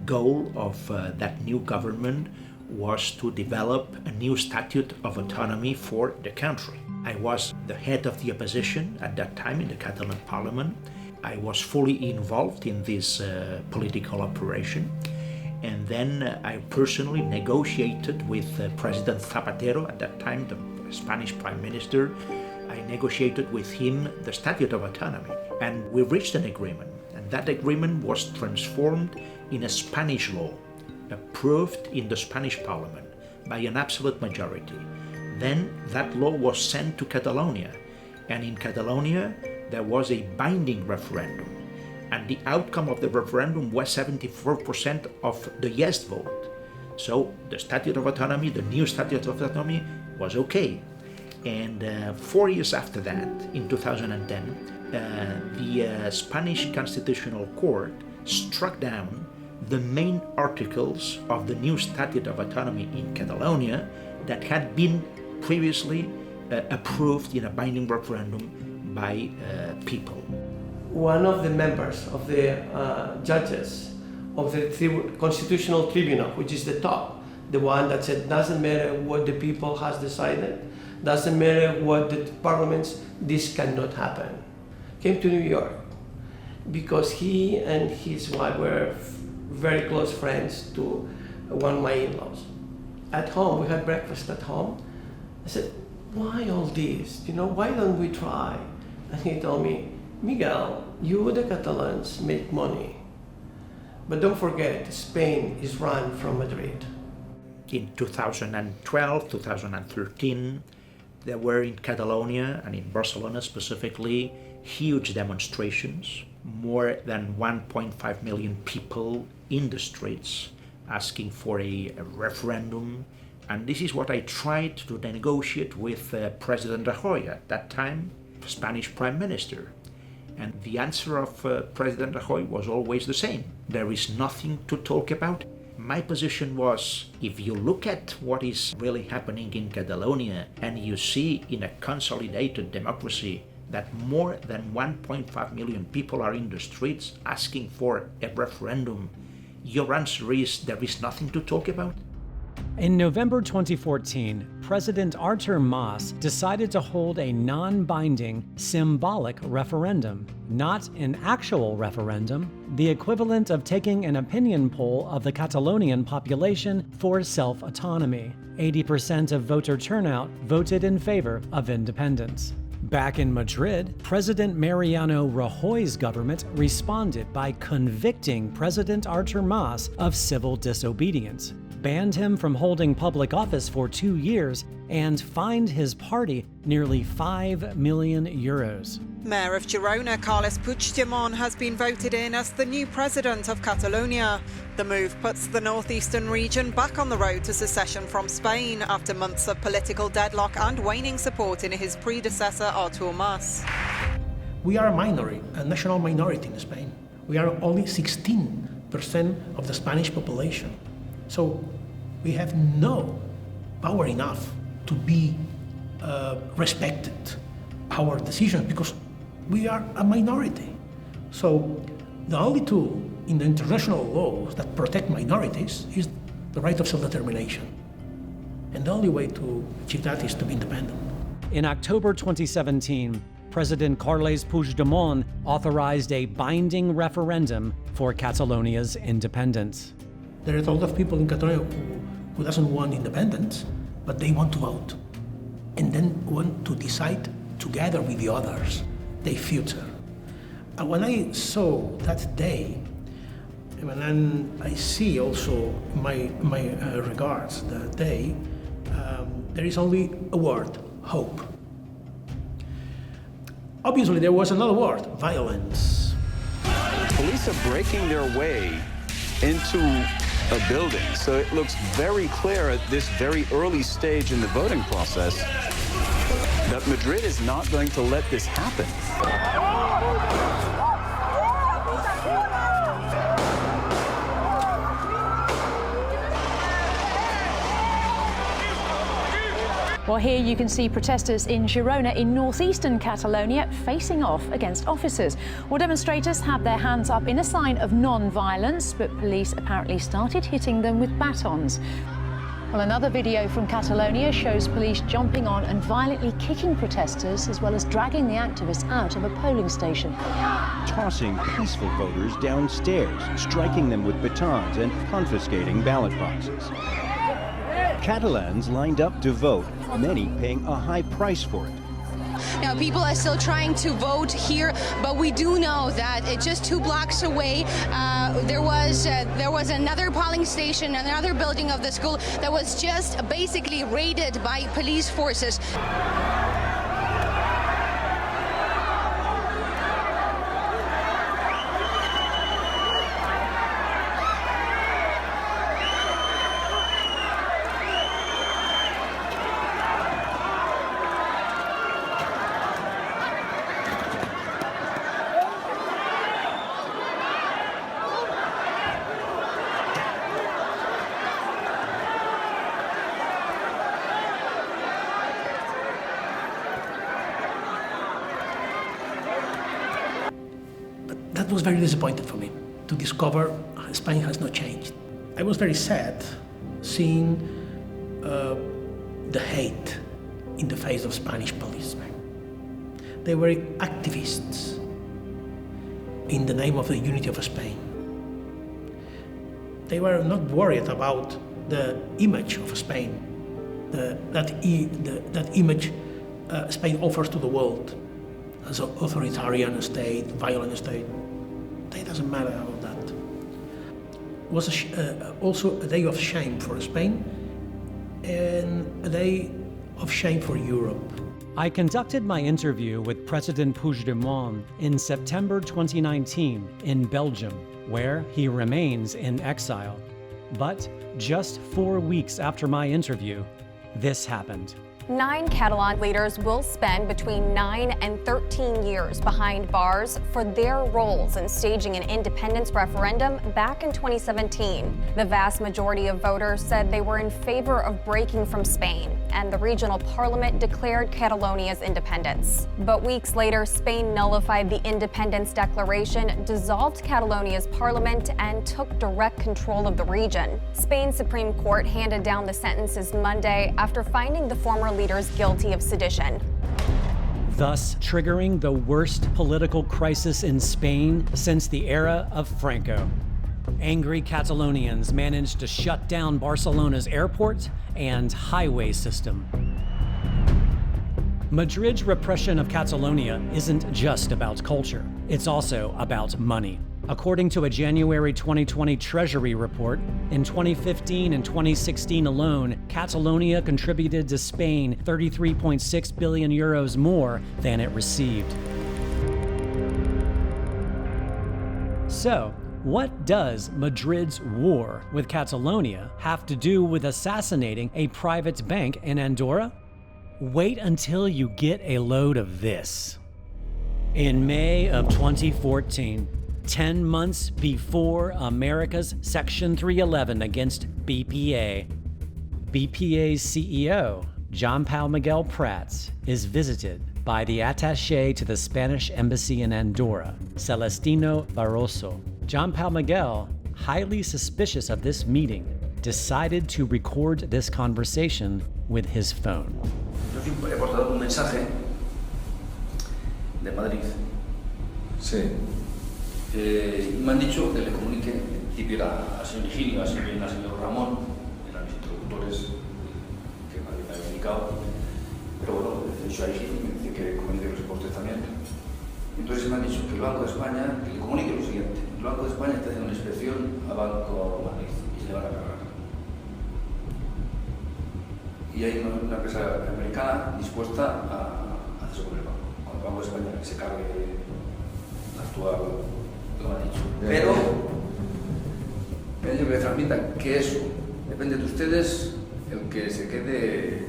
goal of that new government was to develop a new statute of autonomy for the country. I was the head of the opposition at that time in the Catalan parliament. I was fully involved in this political operation. And then I personally negotiated with President Zapatero, at that time the Spanish Prime Minister. I negotiated with him the Statute of Autonomy, and we reached an agreement. And that agreement was transformed in a Spanish law, approved in the Spanish Parliament by an absolute majority. Then that law was sent to Catalonia, and in Catalonia there was a binding referendum. And the outcome of the referendum was 74% of the yes vote. So the Statute of Autonomy, the new Statute of Autonomy, was okay. And 4 years after that, in 2010, the Spanish Constitutional Court struck down the main articles of the new Statute of Autonomy in Catalonia that had been previously approved in a binding referendum by people. One of the members of the judges of the Constitutional Tribunal, which is the top, the one that said doesn't matter what the people has decided, doesn't matter what the parliaments, this cannot happen, came to New York because he and his wife were very close friends to one of my in-laws. At home, we had breakfast at home. I said, why all this? Why don't we try? And he told me, Miguel, you, the Catalans, make money. But don't forget, Spain is run from Madrid. In 2012, 2013, there were in Catalonia and in Barcelona specifically huge demonstrations, more than 1.5 million people in the streets asking for a referendum. And this is what I tried to negotiate with President Rajoy, at that time Spanish Prime Minister. And the answer of President Rajoy was always the same. There is nothing to talk about. My position was, if you look at what is really happening in Catalonia and you see in a consolidated democracy that more than 1.5 million people are in the streets asking for a referendum, your answer is there is nothing to talk about? In November 2014, President Artur Mas decided to hold a non-binding, symbolic referendum, not an actual referendum, the equivalent of taking an opinion poll of the Catalonian population for self-autonomy. 80% of voter turnout voted in favor of independence. Back in Madrid, President Mariano Rajoy's government responded by convicting President Artur Mas of civil disobedience, banned him from holding public office for 2 years, and fined his party nearly €5 million. Mayor of Girona, Carles Puigdemont, has been voted in as the new president of Catalonia. The move puts the northeastern region back on the road to secession from Spain after months of political deadlock and waning support in his predecessor, Artur Mas. We are a minority, a national minority in Spain. We are only 16% of the Spanish population. So we have no power enough to be respected our decisions because we are a minority. So the only tool in the international laws that protect minorities is the right of self-determination. And the only way to achieve that is to be independent. In October 2017, President Carles Puigdemont authorized a binding referendum for Catalonia's independence. There are a lot of people in Catalonia who doesn't want independence, but they want to vote and then want to decide together with the others their future. And when I saw that day, and I see also my regards that day, there is only a word: hope. Obviously, there was another word: violence. Police are breaking their way into a building, so it looks very clear at this very early stage in the voting process that Madrid is not going to let this happen. Well, here you can see protesters in Girona in northeastern Catalonia facing off against officers. Well, demonstrators had their hands up in a sign of non-violence, but police apparently started hitting them with batons. Well, another video from Catalonia shows police jumping on and violently kicking protesters, as well as dragging the activists out of a polling station. Tossing peaceful voters downstairs, striking them with batons and confiscating ballot boxes. Catalans lined up to vote, many paying a high price for it. Now, people are still trying to vote here, but we do know that just 2 blocks away, there was another polling station, another building of the school that was just basically raided by police forces. That was very disappointing for me to discover Spain has not changed. I was very sad seeing the hate in the face of Spanish policemen. They were activists in the name of the unity of Spain. They were not worried about the image of Spain, that image Spain offers to the world as an authoritarian state, violent state. It doesn't matter about that. It was also a day of shame for Spain and a day of shame for Europe. I conducted my interview with President Puigdemont in September 2019 in Belgium, where he remains in exile. But just 4 weeks after my interview, this happened. 9 Catalan leaders will spend between 9 and 13 years behind bars for their roles in staging an independence referendum back in 2017. The vast majority of voters said they were in favor of breaking from Spain, and the regional parliament declared Catalonia's independence. But weeks later, Spain nullified the independence declaration, dissolved Catalonia's parliament, and took direct control of the region. Spain's Supreme Court handed down the sentences Monday after finding the former leaders guilty of sedition. Thus triggering the worst political crisis in Spain since the era of Franco. Angry Catalonians managed to shut down Barcelona's airport and highway system. Madrid's repression of Catalonia isn't just about culture, it's also about money. According to a January 2020 Treasury report, in 2015 and 2016 alone, Catalonia contributed to Spain 33.6 billion euros more than it received. So, what does Madrid's war with Catalonia have to do with assassinating a private bank in Andorra? Wait until you get a load of this. In May of 2014, 10 months before America's Section 311 against BPA, BPA's CEO, John Paul Miguel Prats, is visited by the attaché to the Spanish embassy in Andorra, Celestino Barroso. John Paul Miguel, highly suspicious of this meeting, decided to record this conversation with his phone. Yo he portado un mensaje de Madrid. Sí. Y me han dicho que le comunique en principio al señor Higinio, al señor Ramón, eran mis interlocutores que me habían indicado, pero bueno, he dicho a Higinio, me dice que comunique los reportes también. Entonces me han dicho que el Banco de España, que le comunique lo siguiente: el Banco de España está haciendo una inspección a Banco Madrid y se le van a cargar. Y hay una empresa americana dispuesta a hacerse con el banco. Cuando el Banco de España se cargue la actual, lo han dicho. Pero me han dicho que le transmitan que eso depende de ustedes, el que se quede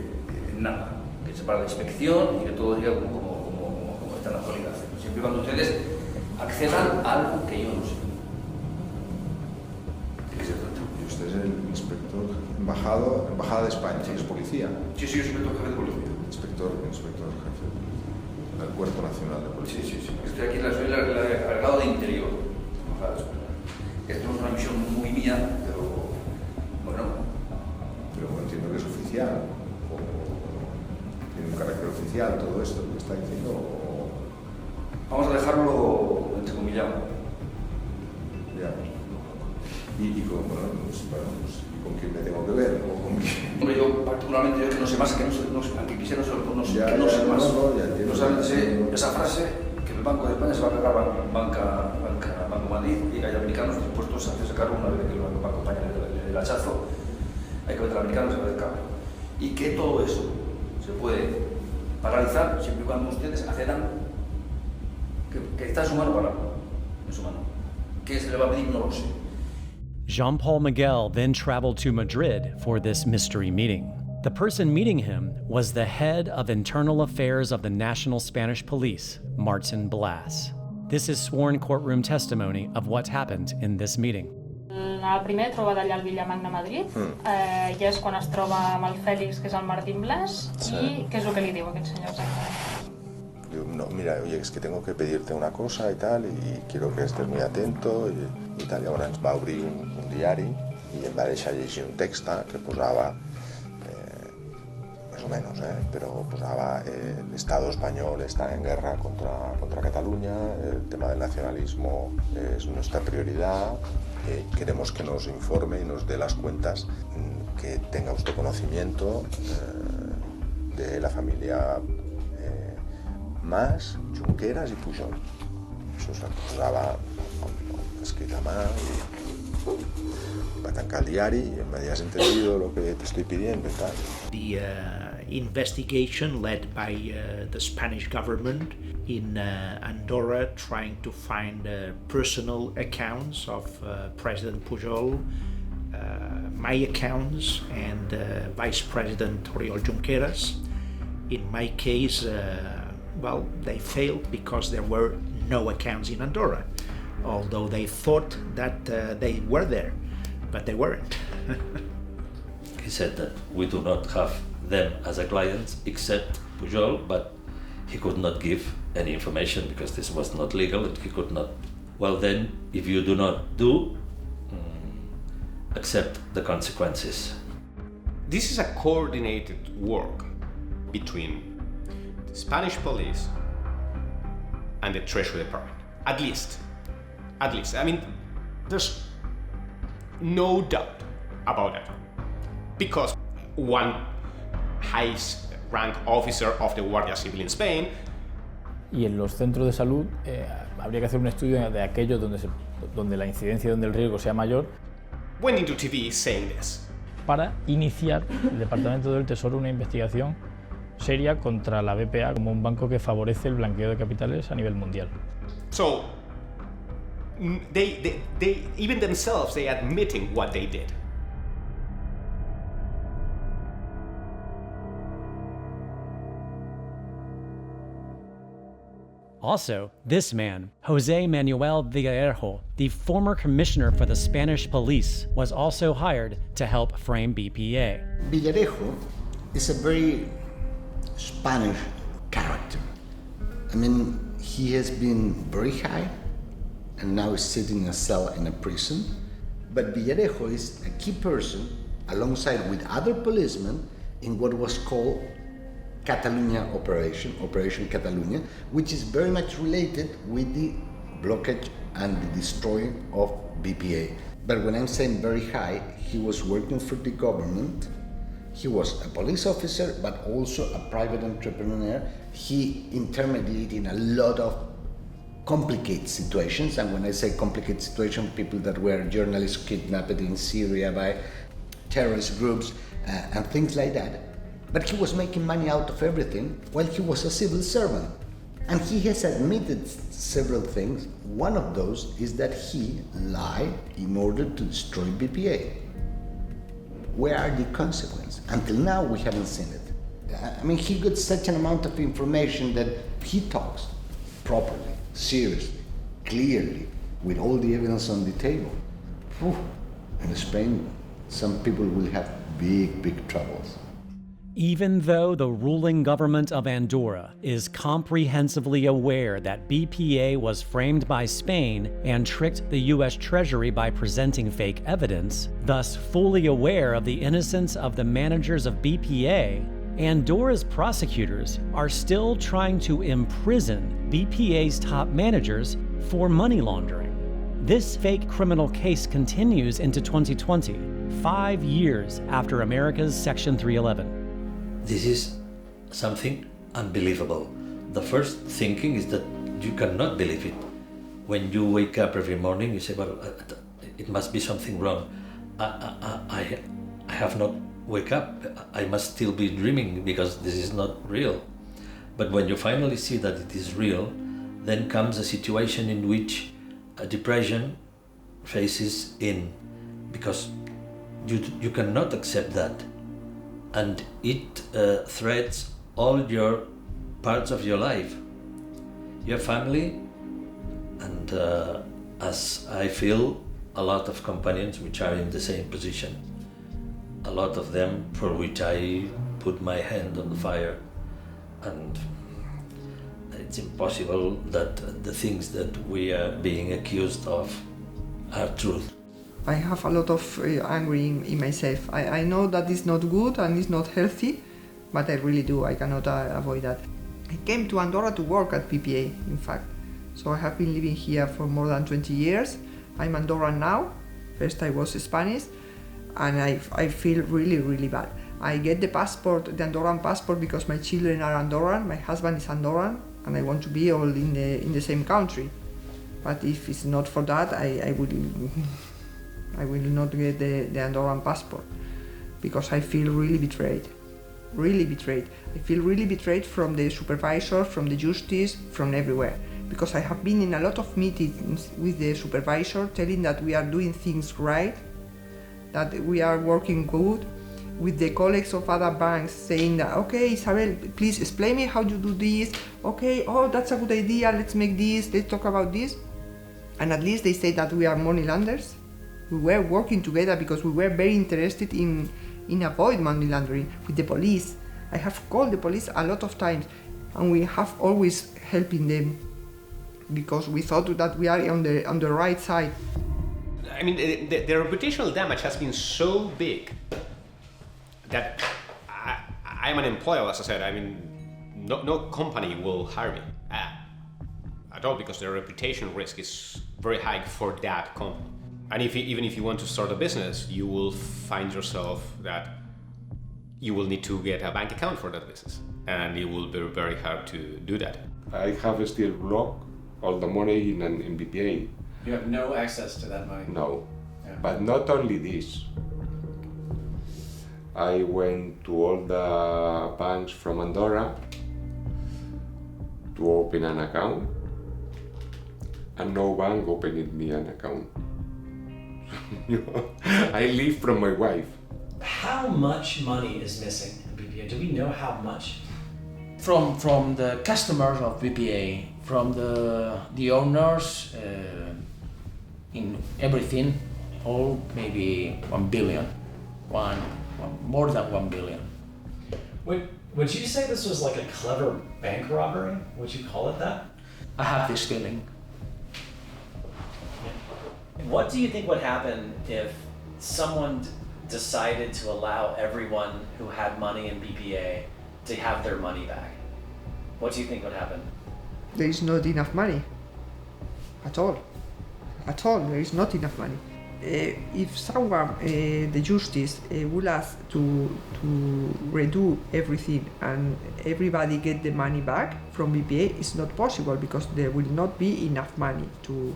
en nada, que se para la inspección y que todo siga como está en la actualidad. Siempre y cuando ustedes accedan a algo que yo no sé. ¿De qué se trata? ¿Y usted es el inspector? Embajada de España, sí, es policía. Sí, yo soy inspector jefe de policía. Inspector jefe del Cuerpo Nacional de Policía. Sí. Estoy aquí, soy el encargado de interior. Esto es una misión muy mía, pero bueno. Pero entiendo que es oficial, o tiene un carácter oficial todo esto que está diciendo, o... Vamos a dejarlo entrecomillado. Ya. ¿Y con quién me tengo que ver? Hombre, yo particularmente, yo que no sé más, aunque quisiera no sé más. No solamente esa frase, que el Banco de España se va a cargar Banco Madrid y que hay americanos dispuestos a hacerse cargo una vez que el Banco de España le dé el hachazo. Hay que meter al americano y se va a hacer cargo. Y que todo eso se puede paralizar siempre y cuando ustedes accedan que está en su mano para en su mano. ¿Qué se le va a pedir? No lo sé. Jean-Paul Miguel then traveled to Madrid for this mystery meeting. The person meeting him was the head of internal affairs of the National Spanish Police, Martin Blas. This is sworn courtroom testimony of what happened in this meeting. El primer troba d'allà al Villamagna a Madrid, i és quan es troba amb el Fèlix, que és el Martín Blas, i què és el que li diu aquest senyor exactament? No, mira, oye, es que tengo que pedirte una cosa y tal, y quiero que estés muy atento, i tal. Llavors ens va obrir un diari i em va deixar llegir un text que posava, més o menos, però posava el Estado español está en guerra contra Cataluña, el tema del nacionalismo es nuestra prioridad, queremos que nos informe y nos dé las cuentas, que tenga usted conocimiento de la familia Mas, Junqueras y Pujol. Això es posava escrit a mà i va tancar el diari y me has entendido lo que te estoy pidiendo y tal. The investigation led by the Spanish government in Andorra trying to find personal accounts of President Pujol, my accounts, and Vice President Oriol Junqueras. In my case, well, they failed because there were no accounts in Andorra, although they thought that they were there, but they weren't. He said that we do not have them as a client except Pujol, but he could not give any information because this was not legal and he could not. Well then, if you do not accept the consequences. This is a coordinated work between the Spanish police and the Treasury Department. At least. I mean, there's no doubt about that. Because one highest rank officer of the Guardia Civil in Spain. Y en los centros de salud habría que hacer un estudio de aquellos donde la incidencia, donde el riesgo sea mayor. Went into TV saying this. Para iniciar el Departamento del Tesoro una investigación seria contra la BPA como un banco que favorece el blanqueo de capitales a nivel mundial. So, they even themselves, they admitting what they did. Also, this man, José Manuel Villarejo, the former commissioner for the Spanish police, was also hired to help frame BPA. Villarejo is a very Spanish character. I mean, he has been very high and now is sitting in a cell in a prison. But Villarejo is a key person alongside with other policemen in what was called Catalonia Operation Catalonia, which is very much related with the blockage and the destroying of BPA. But when I'm saying very high, he was working for the government. He was a police officer, but also a private entrepreneur. He intermediated in a lot of complicated situations. And when I say complicated situations, people that were journalists kidnapped in Syria by terrorist groups and things like that. But he was making money out of everything while he was a civil servant. And he has admitted several things. One of those is that he lied in order to destroy BPA. Where are the consequences? Until now, we haven't seen it. I mean, he got such an amount of information that he talks properly, seriously, clearly, with all the evidence on the table. Whew. In Spain, some people will have big troubles. Even though the ruling government of Andorra is comprehensively aware that BPA was framed by Spain and tricked the US Treasury by presenting fake evidence, thus fully aware of the innocence of the managers of BPA, Andorra's prosecutors are still trying to imprison BPA's top managers for money laundering. This fake criminal case continues into 2020, 5 years after America's Section 311. This is something unbelievable. The first thinking is that you cannot believe it. When you wake up every morning, you say, well, it must be something wrong. I have not wake up. I must still be dreaming because this is not real. But when you finally see that it is real, then comes a situation in which a depression faces in, because you cannot accept that. And it threats all your parts of your life, your family, and as I feel, a lot of companions which are in the same position. A lot of them for which I put my hand on the fire, and it's impossible that the things that we are being accused of are truth. I have a lot of anger in myself. I know that it's not good and it's not healthy, but I really do. I cannot avoid that. I came to Andorra to work at BPA, in fact. So I have been living here for more than 20 years. I'm Andorran now. First I was Spanish, and I feel really bad. I get the passport, the Andorran passport, because my children are Andorran, my husband is Andorran, and I want to be all in the same country. But if it's not for that, I will not get the Andorran passport, because I feel really betrayed. Really betrayed. I feel really betrayed from the supervisor, from the justice, from everywhere. Because I have been in a lot of meetings with the supervisor telling that we are doing things right, that we are working good, with the colleagues of other banks saying that, okay, Isabel, please explain me how you do this. Okay, oh, that's a good idea, let's make this, let's talk about this. And at least they say that we are money launderers. We were working together because we were very interested in avoid money laundering with the police. I have called the police a lot of times, and we have always helping them because we thought that we are on the right side. I mean, the reputational damage has been so big that I'm unemployable, as I said. I mean, no company will hire me at all, because the reputation risk is very high for that company. And even if you want to start a business, you will find yourself that you will need to get a bank account for that business, and it will be very hard to do that. I have still blocked all the money in BPA. You have no access to that money? No. Yeah. But not only this. I went to all the banks from Andorra to open an account, and no bank opened me an account. I live from my wife. How much money is missing in BPA? Do we know how much? From the customers of BPA, from the owners, in everything, all maybe 1 billion, more than 1 billion. Would you say this was like a clever bank robbery? Would you call it that? I have this feeling. What do you think would happen if someone decided to allow everyone who had money in BPA to have their money back? What do you think would happen? There is not enough money. At all. At all, there is not enough money. If someone, the justice, will ask to redo everything and everybody get the money back from BPA, it's not possible, because there will not be enough money to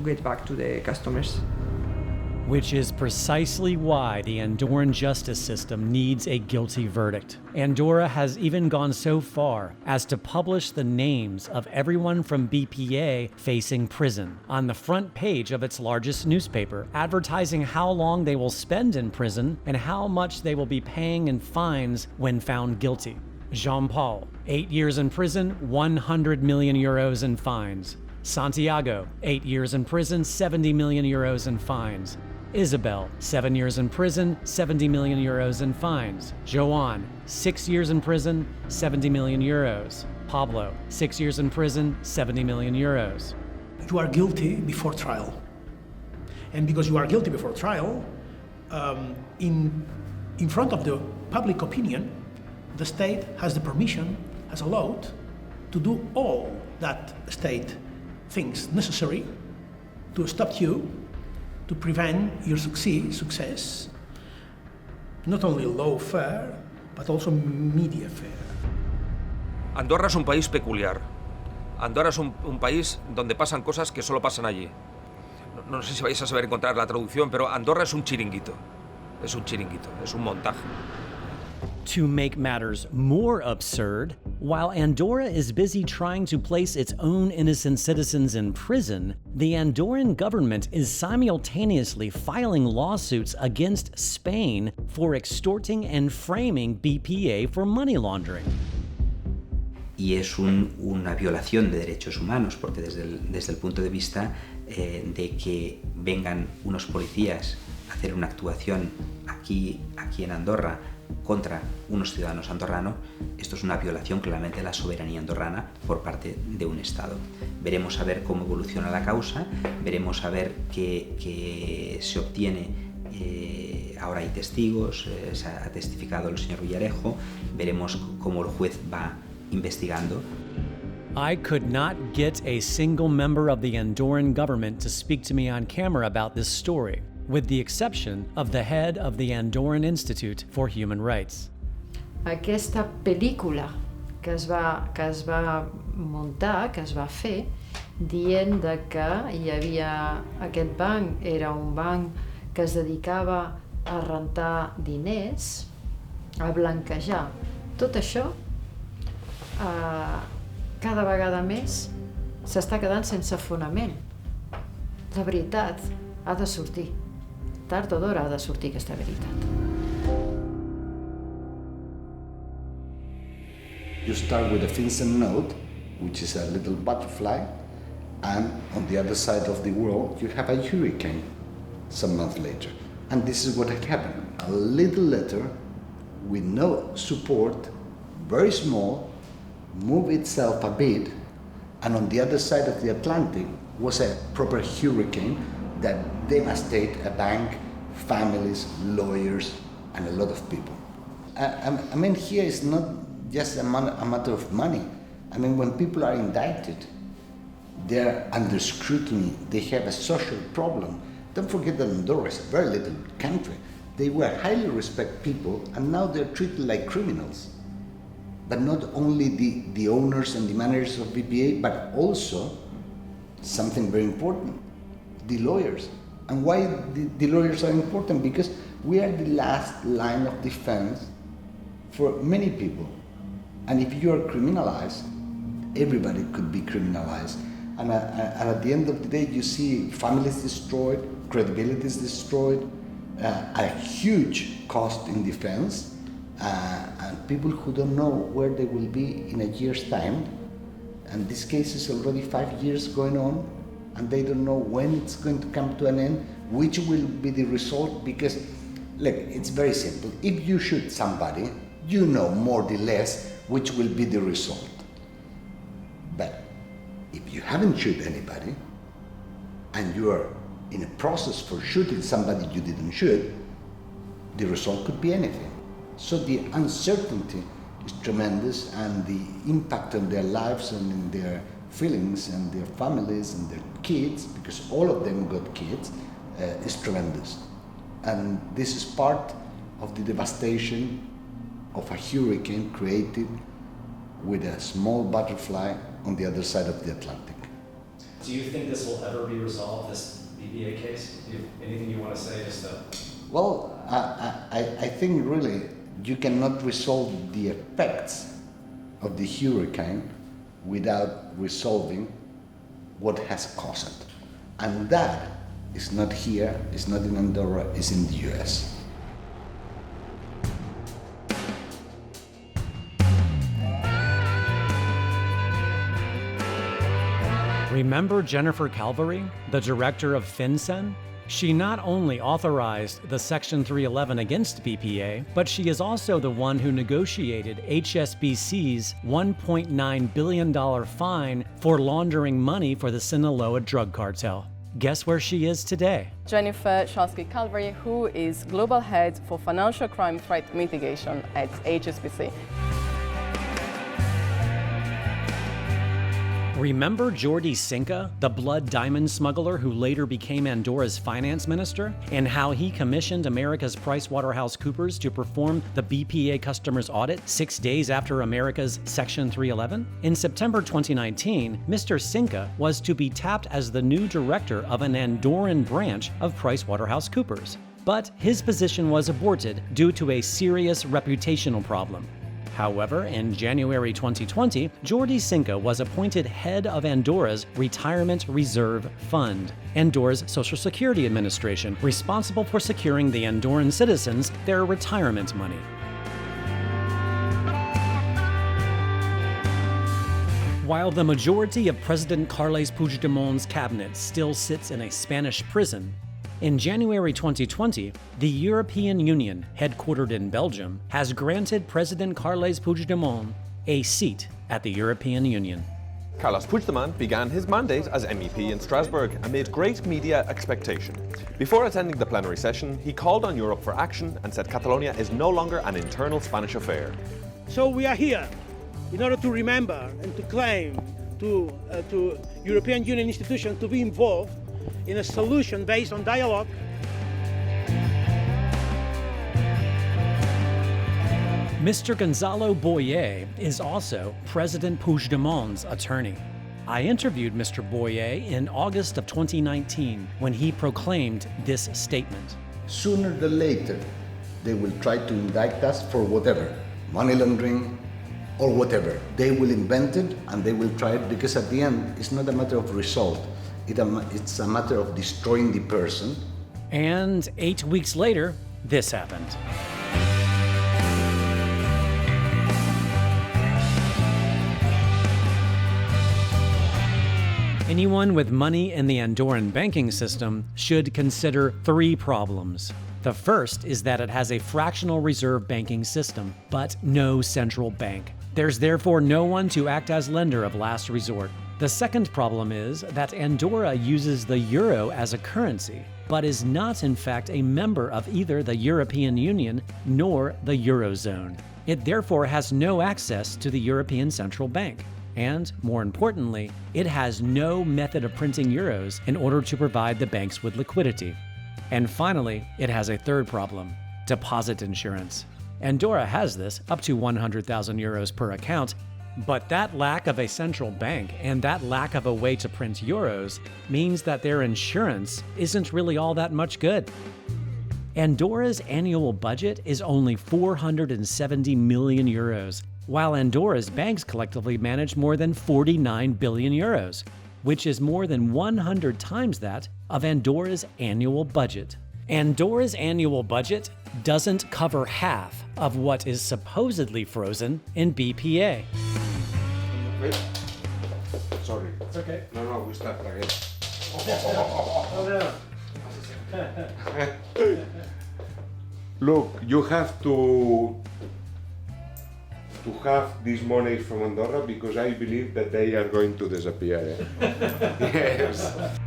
get back to the customers. Which is precisely why the Andorran justice system needs a guilty verdict. Andorra has even gone so far as to publish the names of everyone from BPA facing prison on the front page of its largest newspaper, advertising how long they will spend in prison and how much they will be paying in fines when found guilty. Jean-Paul, 8 years in prison, 100 million euros in fines. Santiago, 8 years in prison, 70 million euros in fines. Isabel, 7 years in prison, 70 million euros in fines. Joan, 6 years in prison, 70 million euros. Pablo, 6 years in prison, 70 million euros. You are guilty before trial. And because you are guilty before trial, in front of the public opinion, the state has the permission, has allowed to do all that state thinks necessary to stop you, to prevent your success, not only lawfare, but also media fair. Andorra es un país peculiar. Andorra es un país donde pasan cosas que solo pasan allí. No sé si vais a saber encontrar la traducción, pero Andorra es un chiringuito. Es un chiringuito, es un montaje. To make matters more absurd, while Andorra is busy trying to place its own innocent citizens in prison, the Andorran government is simultaneously filing lawsuits against Spain for extorting and framing BPA for money laundering. Y es una violación de derechos humanos, porque desde el punto de vista de que vengan unos policías a hacer una actuación aquí en Andorra contra unos ciudadanos andorranos, esto es una violación claramente de la soberanía andorrana por parte de un Estado. Veremos a ver cómo evoluciona la causa, veremos a ver qué se obtiene. Ahora hay testigos, ha testificado el señor Villarejo, veremos cómo el juez va investigando. I could not get a single member of the Andorran government to speak to me on camera about this story, with the exception of the head of the Andorran Institute for Human Rights. Aquesta pel·lícula que es va muntar, que es va fer, dient de que hi havia aquest banc, era un banc que es dedicava a rentar diners, a blanquejar. Tot això cada vegada més s'està quedant sense fonament. La veritat ha de sortir. Tard o d'hora ha de sortir aquesta veritat. You start with a Vincent note, which is a little butterfly, and on the other side of the world you have a hurricane some months later. And this is what happened. A little letter with no support, very small, moved itself a bit, and on the other side of the Atlantic was a proper hurricane that devastated a bank, families, lawyers, and a lot of people. I mean, here it's not just a matter of money. I mean, when people are indicted, they're under scrutiny, they have a social problem. Don't forget that Andorra is a very little country. They were highly respected people, and now they're treated like criminals. But not only the owners and the managers of BPA, but also something very important, the lawyers. And why the lawyers are important? Because we are the last line of defense for many people. And if you are criminalized, everybody could be criminalized. And at the end of the day, you see families destroyed, credibility is destroyed, a huge cost in defense, and people who don't know where they will be in a year's time. And this case is already 5 years going on, and they don't know when it's going to come to an end, which will be the result, because, look, it's very simple. If you shoot somebody, you know more or less which will be the result. But if you haven't shot anybody, and you are in a process for shooting somebody you didn't shoot, the result could be anything. So the uncertainty is tremendous, and the impact on their lives and in their feelings and their families and their kids, because all of them got kids, is tremendous. And this is part of the devastation of a hurricane created with a small butterfly on the other side of the Atlantic. Do you think this will ever be resolved, this BPA case? Do you have anything you want to say just to... Well, I think really you cannot resolve the effects of the hurricane without resolving what has caused it. And that is not here, it's not in Andorra, it's in the US. Remember Jennifer Calvary, the director of FinCEN? She not only authorized the Section 311 against BPA, but she is also the one who negotiated HSBC's $1.9 billion fine for laundering money for the Sinaloa drug cartel. Guess where she is today? Jennifer Shansky-Calvary, who is Global Head for Financial Crime Threat Mitigation at HSBC. Remember Jordi Cinca, the blood diamond smuggler who later became Andorra's finance minister, and how he commissioned America's PricewaterhouseCoopers to perform the BPA customer's audit 6 days after America's Section 311? In September 2019, Mr. Cinca was to be tapped as the new director of an Andorran branch of PricewaterhouseCoopers. But his position was aborted due to a serious reputational problem. However, in January 2020, Jordi Cinca was appointed head of Andorra's Retirement Reserve Fund, Andorra's Social Security Administration, responsible for securing the Andorran citizens their retirement money. While the majority of President Carles Puigdemont's cabinet still sits in a Spanish prison, in January 2020, the European Union, headquartered in Belgium, has granted President Carles Puigdemont a seat at the European Union. Carles Puigdemont began his mandate as MEP in Strasbourg amid great media expectation. Before attending the plenary session, he called on Europe for action and said Catalonia is no longer an internal Spanish affair. So we are here in order to remember and to claim to European Union institutions to be involved in a solution based on dialogue. Mr. Gonzalo Boye is also President Puigdemont's attorney. I interviewed Mr. Boye in August of 2019 when he proclaimed this statement. Sooner than later, they will try to indict us for whatever, money laundering or whatever. They will invent it and they will try it because at the end, it's not a matter of result. It's a matter of destroying the person. And 8 weeks later, this happened. Anyone with money in the Andorran banking system should consider 3 problems. The first is that it has a fractional reserve banking system, but no central bank. There's therefore no one to act as lender of last resort. The second problem is that Andorra uses the euro as a currency, but is not in fact a member of either the European Union nor the Eurozone. It therefore has no access to the European Central Bank. And, more importantly, it has no method of printing euros in order to provide the banks with liquidity. And finally, it has a third problem: deposit insurance. Andorra has this up to 100,000 euros per account, but that lack of a central bank and that lack of a way to print euros means that their insurance isn't really all that much good. Andorra's annual budget is only 470 million euros, while Andorra's banks collectively manage more than 49 billion euros, which is more than 100 times that of Andorra's annual budget. Andorra's annual budget doesn't cover half of what is supposedly frozen in BPA. Wait. Sorry. It's okay. No, we start again. Oh, no. Look, you have to have this money from Andorra because I believe that they are going to disappear. Yes.